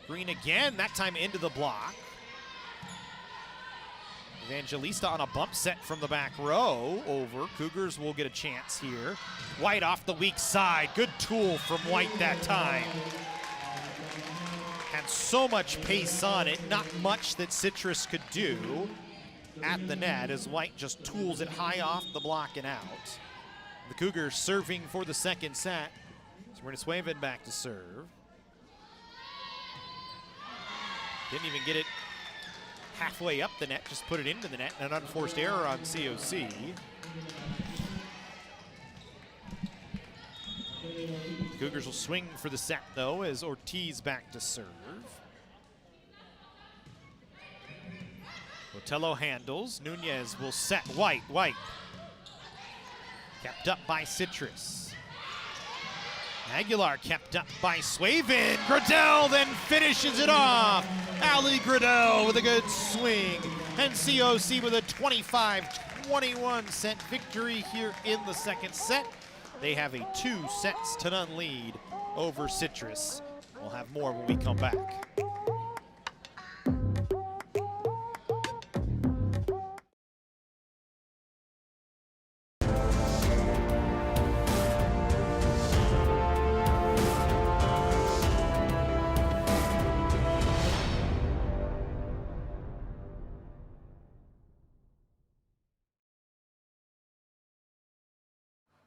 Green again, that time into the block. Evangelista on a bump set from the back row over. Cougars will get a chance here. White off the weak side. Good tool from White that time. Had so much pace on it, not much that Citrus could do at the net as White just tools it high off the block and out. The Cougars serving for the second set. So we're going to Swaven back to serve. Didn't even get it halfway up the net, just put it into the net. An unforced error on COC. Cougars will swing for the set though as Ortiz back to serve. Botello handles. Nunez will set. White. Kept up by Citrus. Aguilar kept up by Swaven. Gradell then finishes it off. Ali Gradell with a good swing. And COC with a 25-21 set victory here in the second set. They have a 2-0 lead over Citrus. We'll have more when we come back.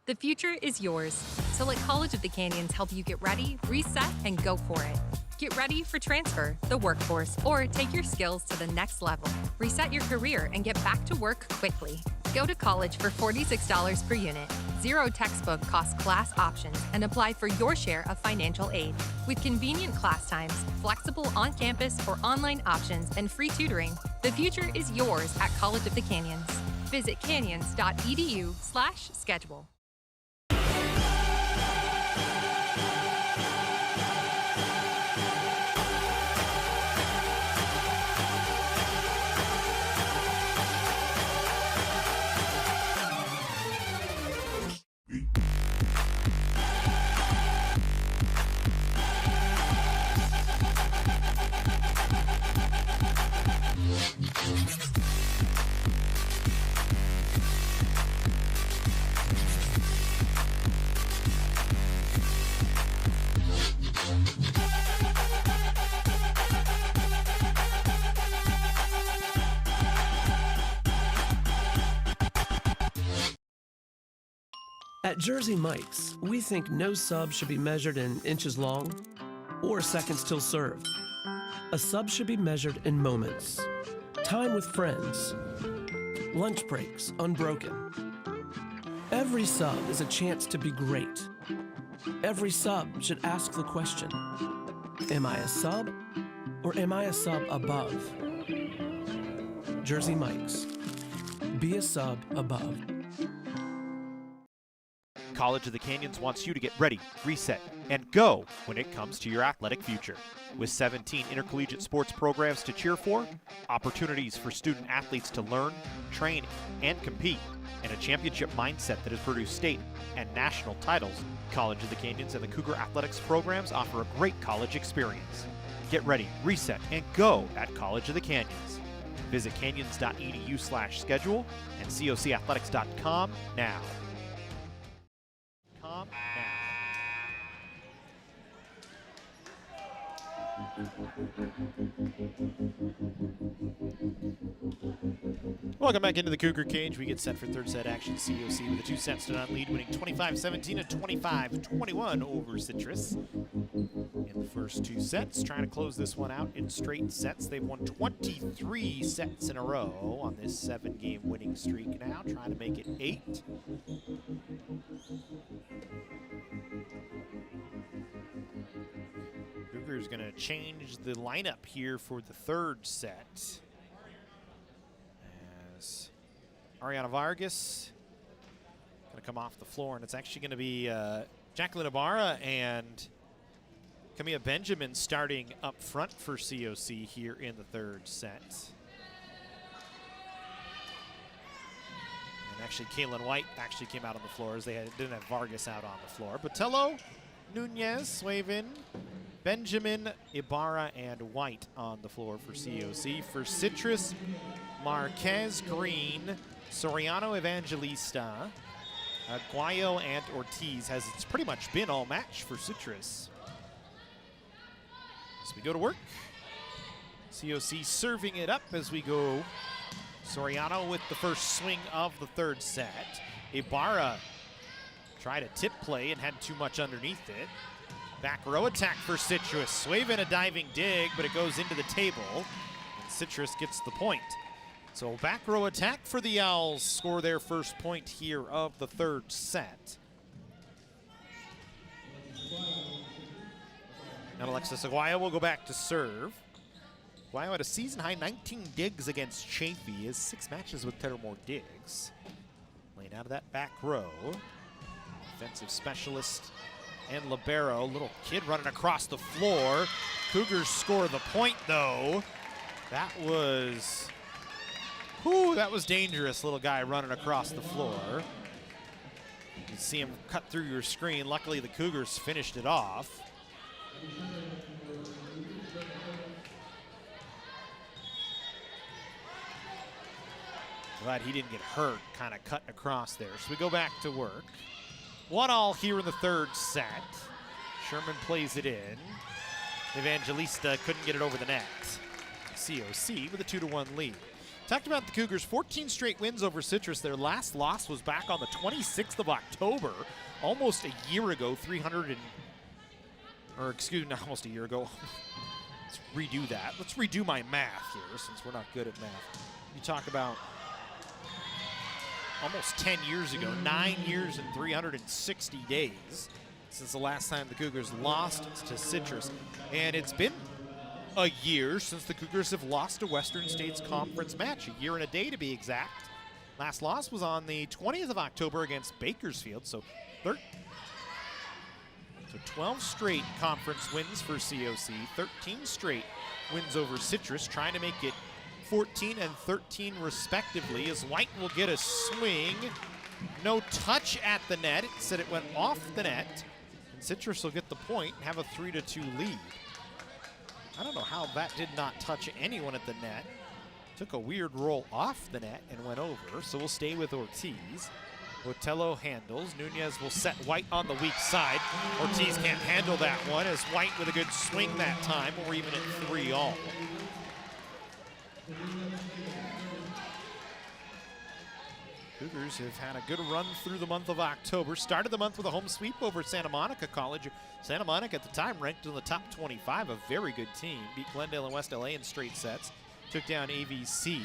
The future is yours, so let College of the Canyons help you get ready, reset, and go for it. Get ready for transfer, the workforce, or take your skills to the next level. Reset your career and get back to work quickly. Go to college for $46 per unit, 0 textbook cost class options, and apply for your share of financial aid. With convenient class times, flexible on-campus or online options, and free tutoring, the future is yours at College of the Canyons. Visit canyons.edu/schedule. At Jersey Mike's, we think no sub should be measured in inches long or seconds till served. A sub should be measured in moments, time with friends, lunch breaks unbroken. Every sub is a chance to be great. Every sub should ask the question, am I a sub or am I a sub above? Jersey Mike's, be a sub above. College of the Canyons wants you to get ready, reset, and go when it comes to your athletic future. With 17 intercollegiate sports programs to cheer for, opportunities for student athletes to learn, train, and compete, and a championship mindset that has produced state and national titles, College of the Canyons and the Cougar Athletics programs offer a great college experience. Get ready, reset, and go at College of the Canyons. Visit canyons.edu/schedule and cocathletics.com now. Welcome back into the Cougar Cage. We get set for third set action. COC with a 2-0 lead, winning 25-17 and 25-21 over Citrus in the first 2 sets. Trying to close this one out in straight sets. They've won 23 sets in a row on this 7-game winning streak now, trying to make it 8. Cougars going to change the lineup here for the third set. As Ariana Vargas going to come off the floor, and it's actually going to be Jacqueline Ibarra and Camilla Benjamin starting up front for COC here in the third set. And actually, Kaylin White actually came out on the floor as they didn't have Vargas out on the floor. Botello, Nunez, Swaven, Benjamin, Ibarra, and White on the floor for COC. For Citrus, Marquez, Green, Soriano, Evangelista, Aguayo, and Ortiz, has it's pretty much been all match for Citrus. As we go to work, COC serving it up as we go. Soriano with the first swing of the third set. Ibarra tried a tip play and had too much underneath it. Back row attack for Citrus. Swaven a diving dig, but it goes into the table. And Citrus gets the point. So back row attack for the Owls, score their first point here of the third set. And Alexis Aguayo will go back to serve. Aguayo had a season-high 19 digs against Chafee. He has 6 matches with 10 or more digs. Laying out of that back row. Defensive specialist and libero. Little kid running across the floor. Cougars score the point, though. That was dangerous, little guy running across the floor. You can see him cut through your screen. Luckily, the Cougars finished it off. Glad he didn't get hurt, kind of cutting across there. So we go back to work. 1-all here in the third set. Sherman plays it in. Evangelista couldn't get it over the net. COC with a 2-1 lead. Talked about the Cougars' 14 straight wins over Citrus. Their last loss was back on the 26th of October, almost a year ago. Almost a year ago. Let's redo that. Let's redo my math here since we're not good at math. You talk about almost 10 years ago, 9 years and 360 days since the last time the Cougars lost to Citrus. And it's been a year since the Cougars have lost a Western States Conference match, a year and a day to be exact. Last loss was on the 20th of October against Bakersfield, so 12 straight conference wins for COC, 13 straight wins over Citrus, trying to make it 14 and 13 respectively, as White will get a swing. No touch at the net. It said it went off the net. And Citrus will get the point and have a 3-2 lead. I don't know how that did not touch anyone at the net. Took a weird roll off the net and went over, so we'll stay with Ortiz. Botello handles. Nunez will set White on the weak side. Ortiz can't handle that one, as White with a good swing that time. We're even at 3-all. Cougars have had a good run through the month of October. Started the month with a home sweep over Santa Monica College. Santa Monica at the time ranked in the top 25, a very good team. Beat Glendale and West LA in straight sets. Took down AVC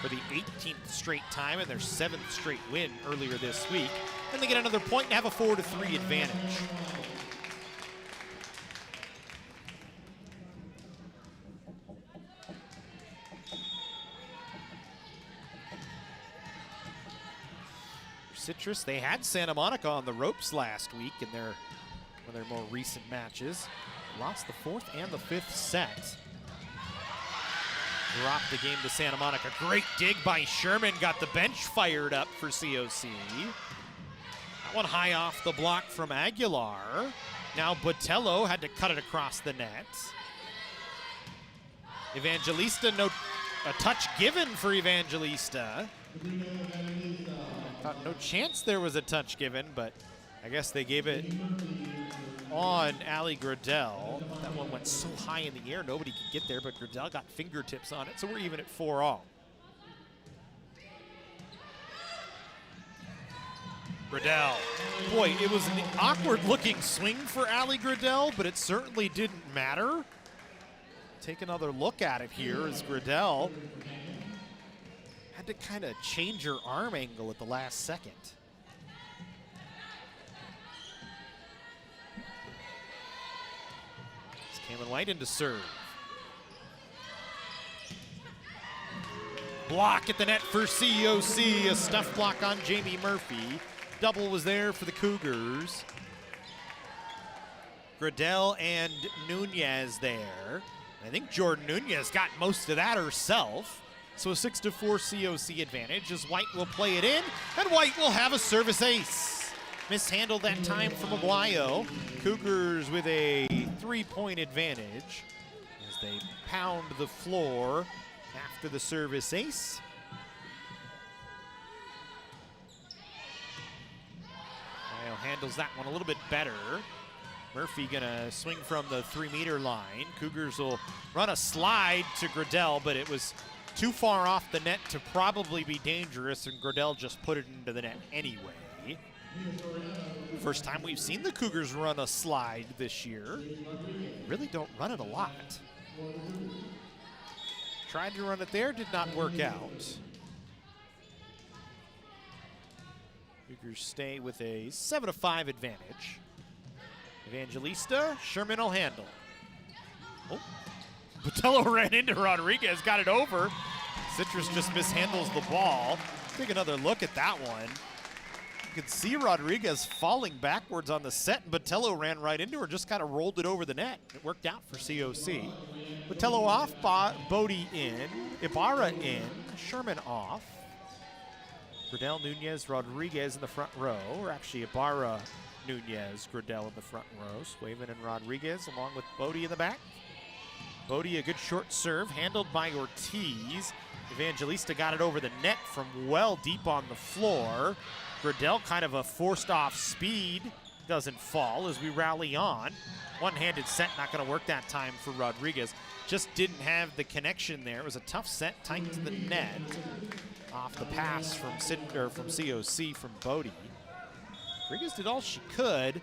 for the 18th straight time and their 7th straight win earlier this week. Then they get another point and have a 4-3 advantage. Citrus, they had Santa Monica on the ropes last week in one of their more recent matches. Lost the 4th and the 5th set. Dropped the game to Santa Monica. Great dig by Sherman, got the bench fired up for COC. That one high off the block from Aguilar. Now Botello had to cut it across the net. Evangelista, a touch given for Evangelista. Thought no chance there was a touch given, but I guess they gave it on Allie Gradell. That one went so high in the air, nobody could get there, but Gradell got fingertips on it, so we're even at 4-all. Gradell. Boy, it was an awkward-looking swing for Allie Gradell, but it certainly didn't matter. Take another look at it here as Gradell had to kind of change her arm angle at the last second. As Caitlin White into serve. Block at the net for COC. A stuff block on Jamie Murphy. Double was there for the Cougars. Gradell and Nunez there. I think Jordan Nunez got most of that herself. So a 6-4 COC advantage as White will play it in, and White will have a service ace. Mishandled that time from Aguayo. Cougars with a 3-point advantage as they pound the floor after the service ace. Aguayo handles that one a little bit better. Murphy gonna swing from the 3-meter line. Cougars will run a slide to Gradell, but it was too far off the net to probably be dangerous, and Gradell just put it into the net anyway. First time we've seen the Cougars run a slide this year. Really don't run it a lot. Tried to run it there, did not work out. Cougars stay with a 7-5 advantage. Evangelista, Sherman will handle. Oh. Botello ran into Rodriguez, got it over. Citrus just mishandles the ball. Take another look at that one. You could see Rodriguez falling backwards on the set, and Botello ran right into her, just kind of rolled it over the net. It worked out for COC. Botello off, Bodie in, Ibarra in, Sherman off. Gradell, Nunez, Rodriguez in the front row, or actually Ibarra, Nunez, Gradell in the front row. Swaven and Rodriguez along with Bodie in the back. Bodie, a good short serve, handled by Ortiz. Evangelista got it over the net from well deep on the floor. Gradell kind of a forced off speed. Doesn't fall as we rally on. One-handed set, not gonna work that time for Rodriguez. Just didn't have the connection there. It was a tough set, tight to the net. Off the pass from COC from Bodie. Rodriguez did all she could.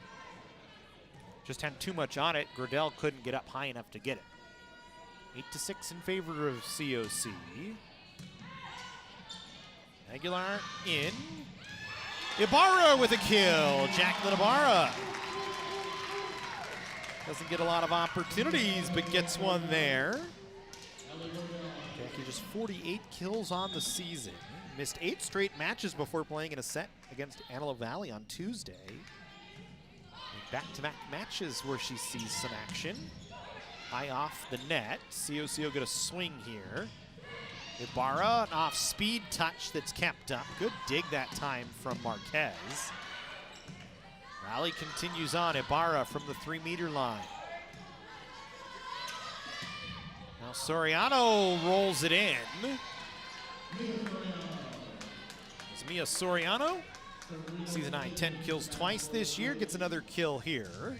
Just had too much on it. Gradell couldn't get up high enough to get it. 8-6 in favor of COC. Aguilar in. Ibarra with a kill. Jacqueline Ibarra. Doesn't get a lot of opportunities, but gets one there. Jackie just 48 kills on the season. Missed 8 straight matches before playing in a set against Antelope Valley on Tuesday. Back-to-back matches where she sees some action. High off the net. COC will get a swing here. Ibarra, an off-speed touch that's kept up. Good dig that time from Marquez. Rally continues on. Ibarra from the 3-meter line. Now Soriano rolls it in. It's Mia Soriano. Season 9, 10 kills twice this year. Gets another kill here.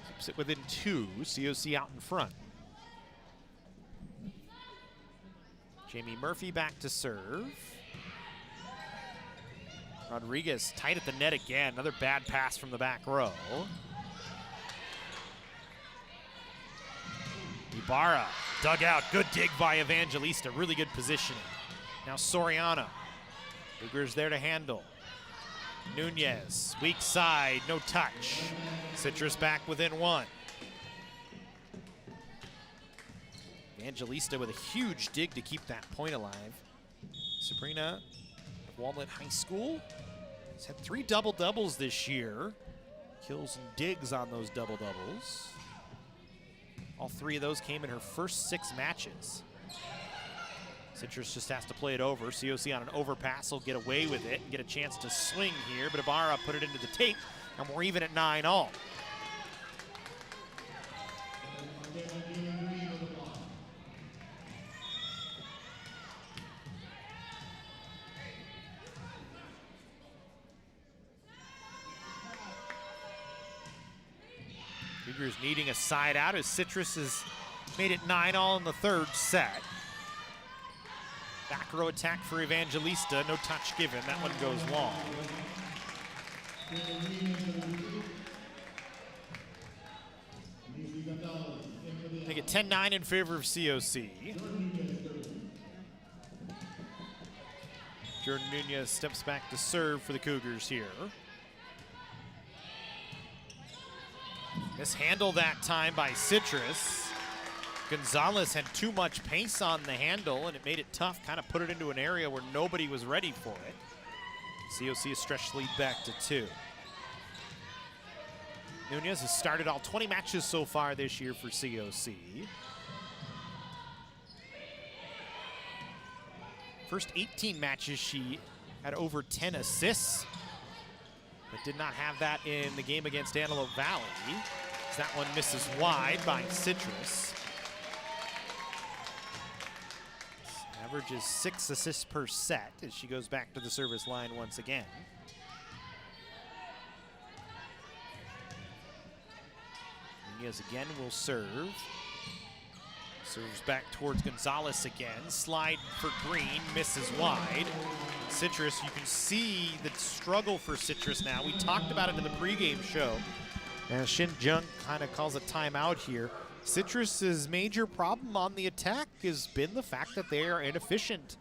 Keeps it within 2. COC out in front. Jamie Murphy back to serve. Rodriguez tight at the net again. Another bad pass from the back row. Ibarra dug out. Good dig by Evangelista. Really good positioning. Now Soriano. Cougars there to handle. Nunez, weak side, no touch. Citrus back within 1. Evangelista with a huge dig to keep that point alive. Sabrina of Walnut High School has had 3 double-doubles this year. Kills and digs on those double-doubles. All 3 of those came in her first 6 matches. Citrus just has to play it over. COC on an overpass will get away with it and get a chance to swing here, but Ibarra put it into the tape, and we're even at 9-all. Cougars needing a side out as Citrus has made it 9-all in the 3rd set. Back row attack for Evangelista, no touch given, that one goes long. Make it 10-9 in favor of COC. Jordan Nunez steps back to serve for the Cougars here. Mishandled that time by Citrus. Gonzalez had too much pace on the handle, and it made it tough, kind of put it into an area where nobody was ready for it. COC has stretched lead back to 2. Nunez has started all 20 matches so far this year for COC. First 18 matches, she had over 10 assists, but did not have that in the game against Antelope Valley. As that one misses wide by Citrus. Averages 6 assists per set as she goes back to the service line once again. Nunez again will serve. Serves back towards Gonzalez again. Slide for Green, misses wide. Citrus, you can see the struggle for Citrus now. We talked about it in the pregame show. And Shin Jung kind of calls a timeout here. Citrus's major problem on the attack has been the fact that they are inefficient.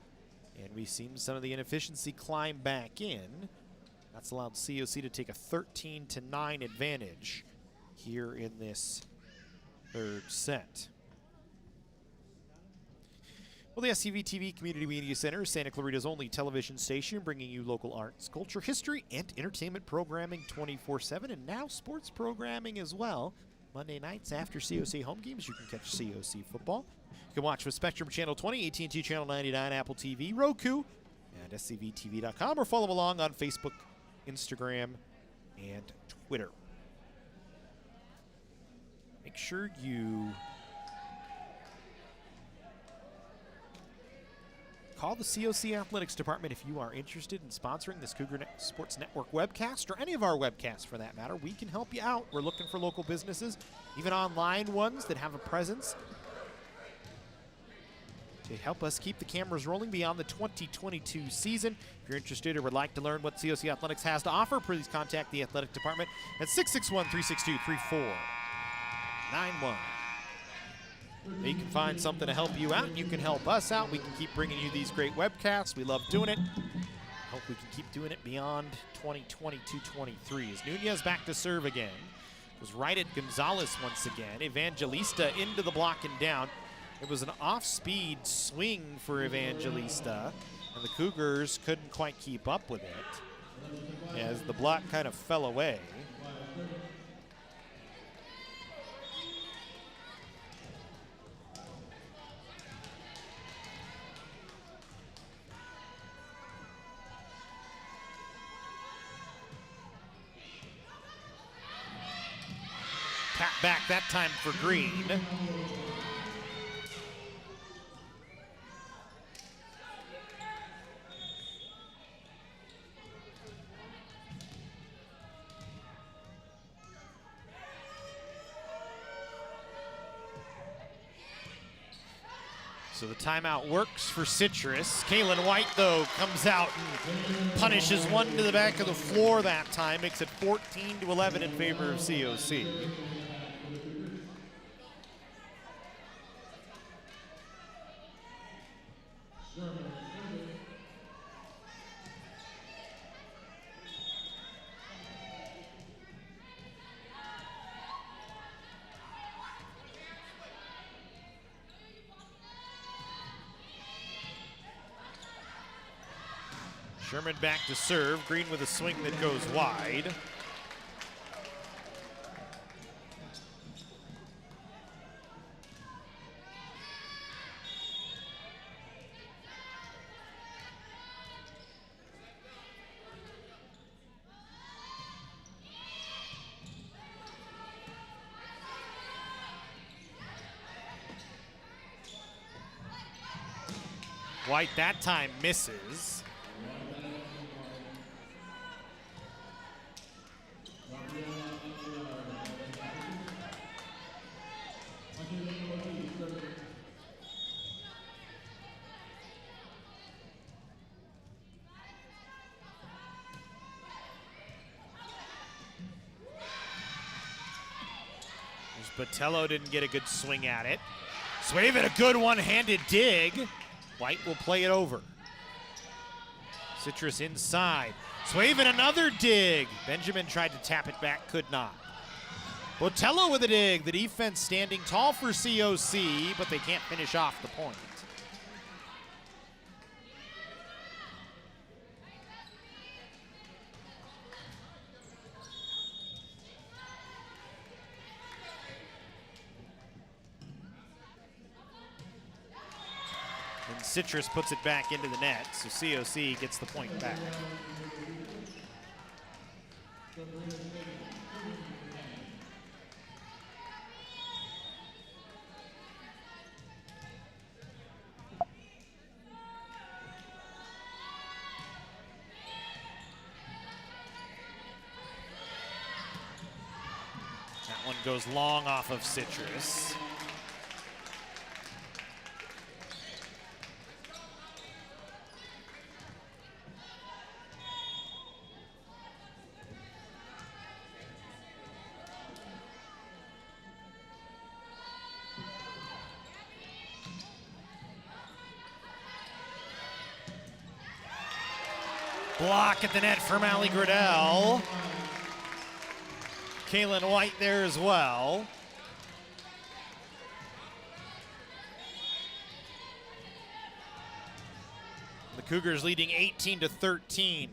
And we've seen some of the inefficiency climb back in. That's allowed COC to take a 13-9 advantage here in this third set. Well, the SCV-TV Community Media Center is Santa Clarita's only television station, bringing you local arts, culture, history, and entertainment programming 24/7, and now sports programming as well. Monday nights after COC home games, you can catch COC football. You can watch with Spectrum Channel 20, AT&T Channel 99, Apple TV, Roku, and SCVTV.com, or follow along on Facebook, Instagram, and Twitter. Make sure you call the COC Athletics Department if you are interested in sponsoring this Cougar Sports Network webcast, or any of our webcasts for that matter. We can help you out. We're looking for local businesses, even online ones that have a presence, to help us keep the cameras rolling beyond the 2022 season. If you're interested or would like to learn what COC Athletics has to offer, please contact the Athletic Department at 661-362-3491. You can find something to help you out, and you can help us out. We can keep bringing you these great webcasts. We love doing it. Hope we can keep doing it beyond 2022-23. As Nunez back to serve again. Was right at Gonzalez once again. Evangelista into the block and down. It was an off-speed swing for Evangelista, and the Cougars couldn't quite keep up with it as the block kind of fell away. Tap back that time for Green. So the timeout works for Citrus. Kaylin White, though, comes out and punishes one to the back of the floor that time. Makes it 14-11 in favor of COC. Sherman back to serve. Green with a swing that goes wide. White that time misses. Botello didn't get a good swing at it. Swaven, a good one-handed dig. White will play it over. Citrus inside. Swaven, another dig. Benjamin tried to tap it back, could not. Botello with a dig. The defense standing tall for COC, but they can't finish off the point. And Citrus puts it back into the net, so COC gets the point back. That one goes long off of Citrus. Block at the net from Allie Gradell. Kaylin White there as well. The Cougars leading 18-13.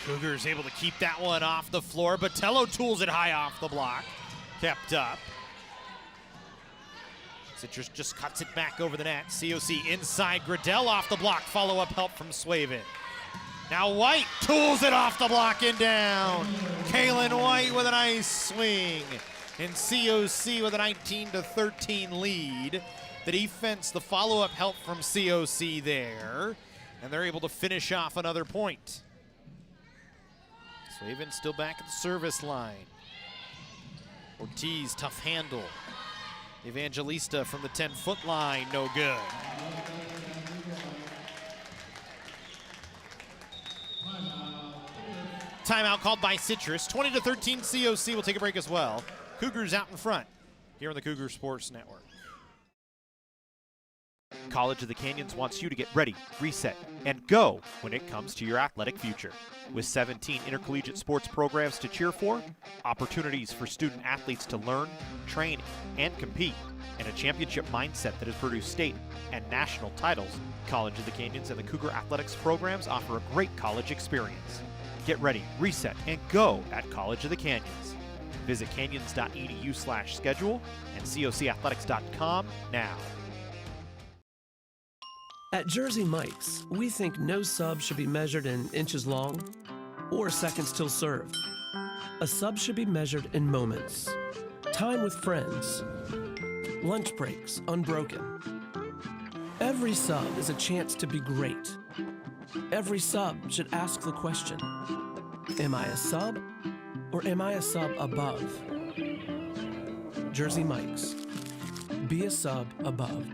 Cougars able to keep that one off the floor. Botello tools it high off the block. Kept up. Citrus just cuts it back over the net. COC inside. Gradell off the block. Follow-up help from Swavin. Now White tools it off the block and down. Kaylin White with a nice swing. And COC with a 19-13 lead. The defense, the follow-up help from COC there. And they're able to finish off another point. Swavin still back at the service line. Ortiz, tough handle. Evangelista from the 10-foot line, no good. Timeout called by Citrus. 20-13 COC. Will take a break as well. Cougars out in front here on the Cougar Sports Network. College of the Canyons wants you to get ready, reset, and go when it comes to your athletic future. With 17 intercollegiate sports programs to cheer for, opportunities for student athletes to learn, train, and compete, and a championship mindset that has produced state and national titles, College of the Canyons and the Cougar Athletics programs offer a great college experience. Get ready, reset, and go at College of the Canyons. Visit canyons.edu/schedule and cocathletics.com now. At Jersey Mike's, we think no sub should be measured in inches long or seconds till served. A sub should be measured in moments, time with friends, lunch breaks unbroken. Every sub is a chance to be great. Every sub should ask the question, am I a sub or am I a sub above? Jersey Mike's, be a sub above.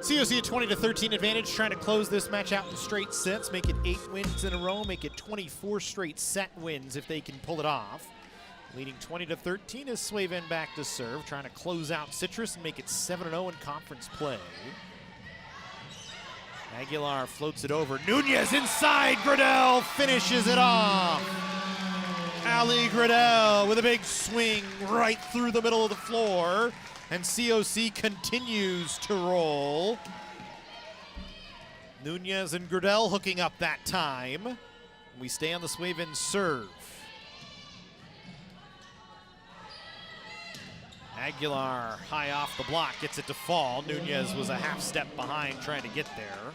COC a 20-13 advantage, trying to close this match out in straight sets, make it 8 wins in a row, make it 24 straight set wins if they can pull it off. Leading 20-13 is Swavin back to serve, trying to close out Citrus and make it 7-0 in conference play. Aguilar floats it over. Nunez inside. Gradell finishes it off. Allie Gradell with a big swing right through the middle of the floor. And COC continues to roll. Nunez and Gradell hooking up that time. We stay on the Swavin serve. Aguilar high off the block, gets it to fall. Nunez was a half step behind trying to get there.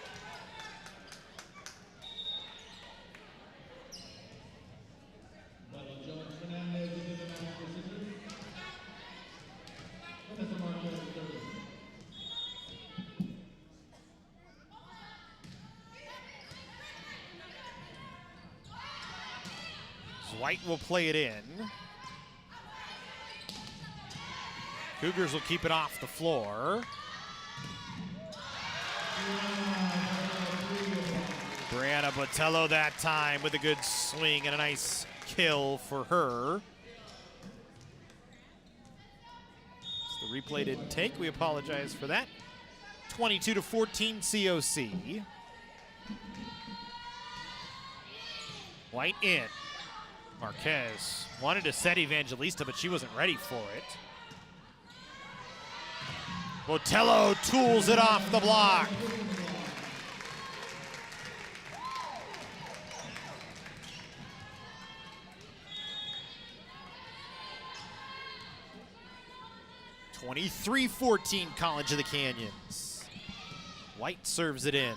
White will play it in. Cougars will keep it off the floor. Brianna Botello that time with a good swing and a nice kill for her. So the replay didn't take. We apologize for that. 22-14 COC. White in. Marquez wanted to set Evangelista, but she wasn't ready for it. Botello tools it off the block. (23-14) College of the Canyons. White serves it in.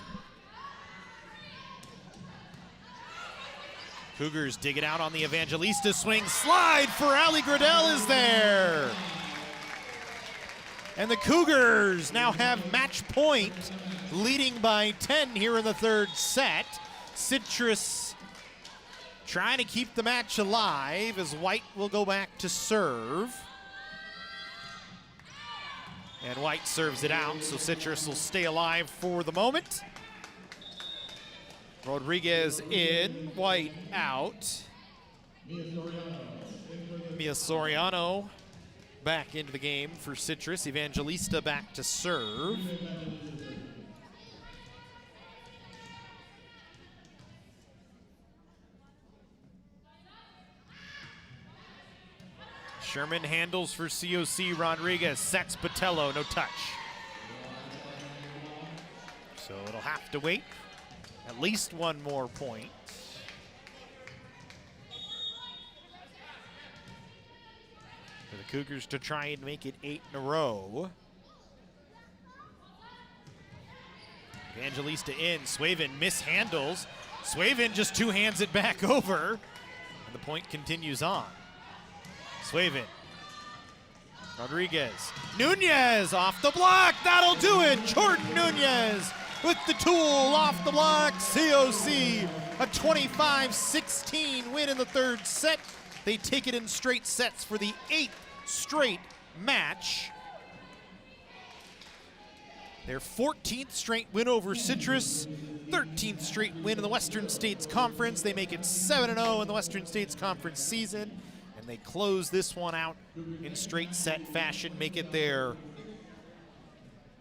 Cougars dig it out on the Evangelista swing. Slide for Ali Gradell is there. And the Cougars now have match point, leading by 10 here in the third set. Citrus trying to keep the match alive as White will go back to serve. And White serves it out, so Citrus will stay alive for the moment. Rodriguez in, White out. Mia Soriano back into the game for Citrus. Evangelista back to serve. Sherman handles for COC. Rodriguez sets Botello, no touch. So it'll have to wait at least one more point. For the Cougars to try and make it 8 in a row. Evangelista in, Swaven mishandles. Swaven just two-hands it back over, and the point continues on. Swaven, Rodriguez, Nunez off the block, that'll do it! Jordan Nunez with the tool off the block. COC, a 25-16 win in the third set. They take it in straight sets for the 8th straight match. Their 14th straight win over Citrus, 13th straight win in the Western States Conference. They make it 7-0 in the Western States Conference season, and they close this one out in straight set fashion, make it their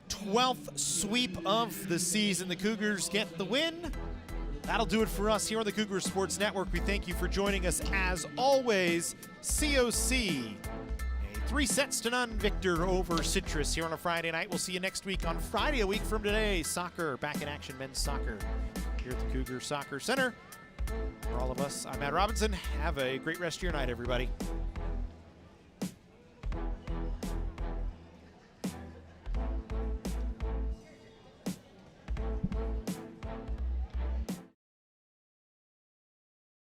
12th sweep of the season. The Cougars get the win. That'll do it for us here on the Cougar Sports Network. We thank you for joining us as always. COC, a 3-0 victor over Citrus here on a Friday night. We'll see you next week on Friday, a week from today. Soccer, back in action, men's soccer here at the Cougar Soccer Center. For all of us, I'm Matt Robinson. Have a great rest of your night, everybody.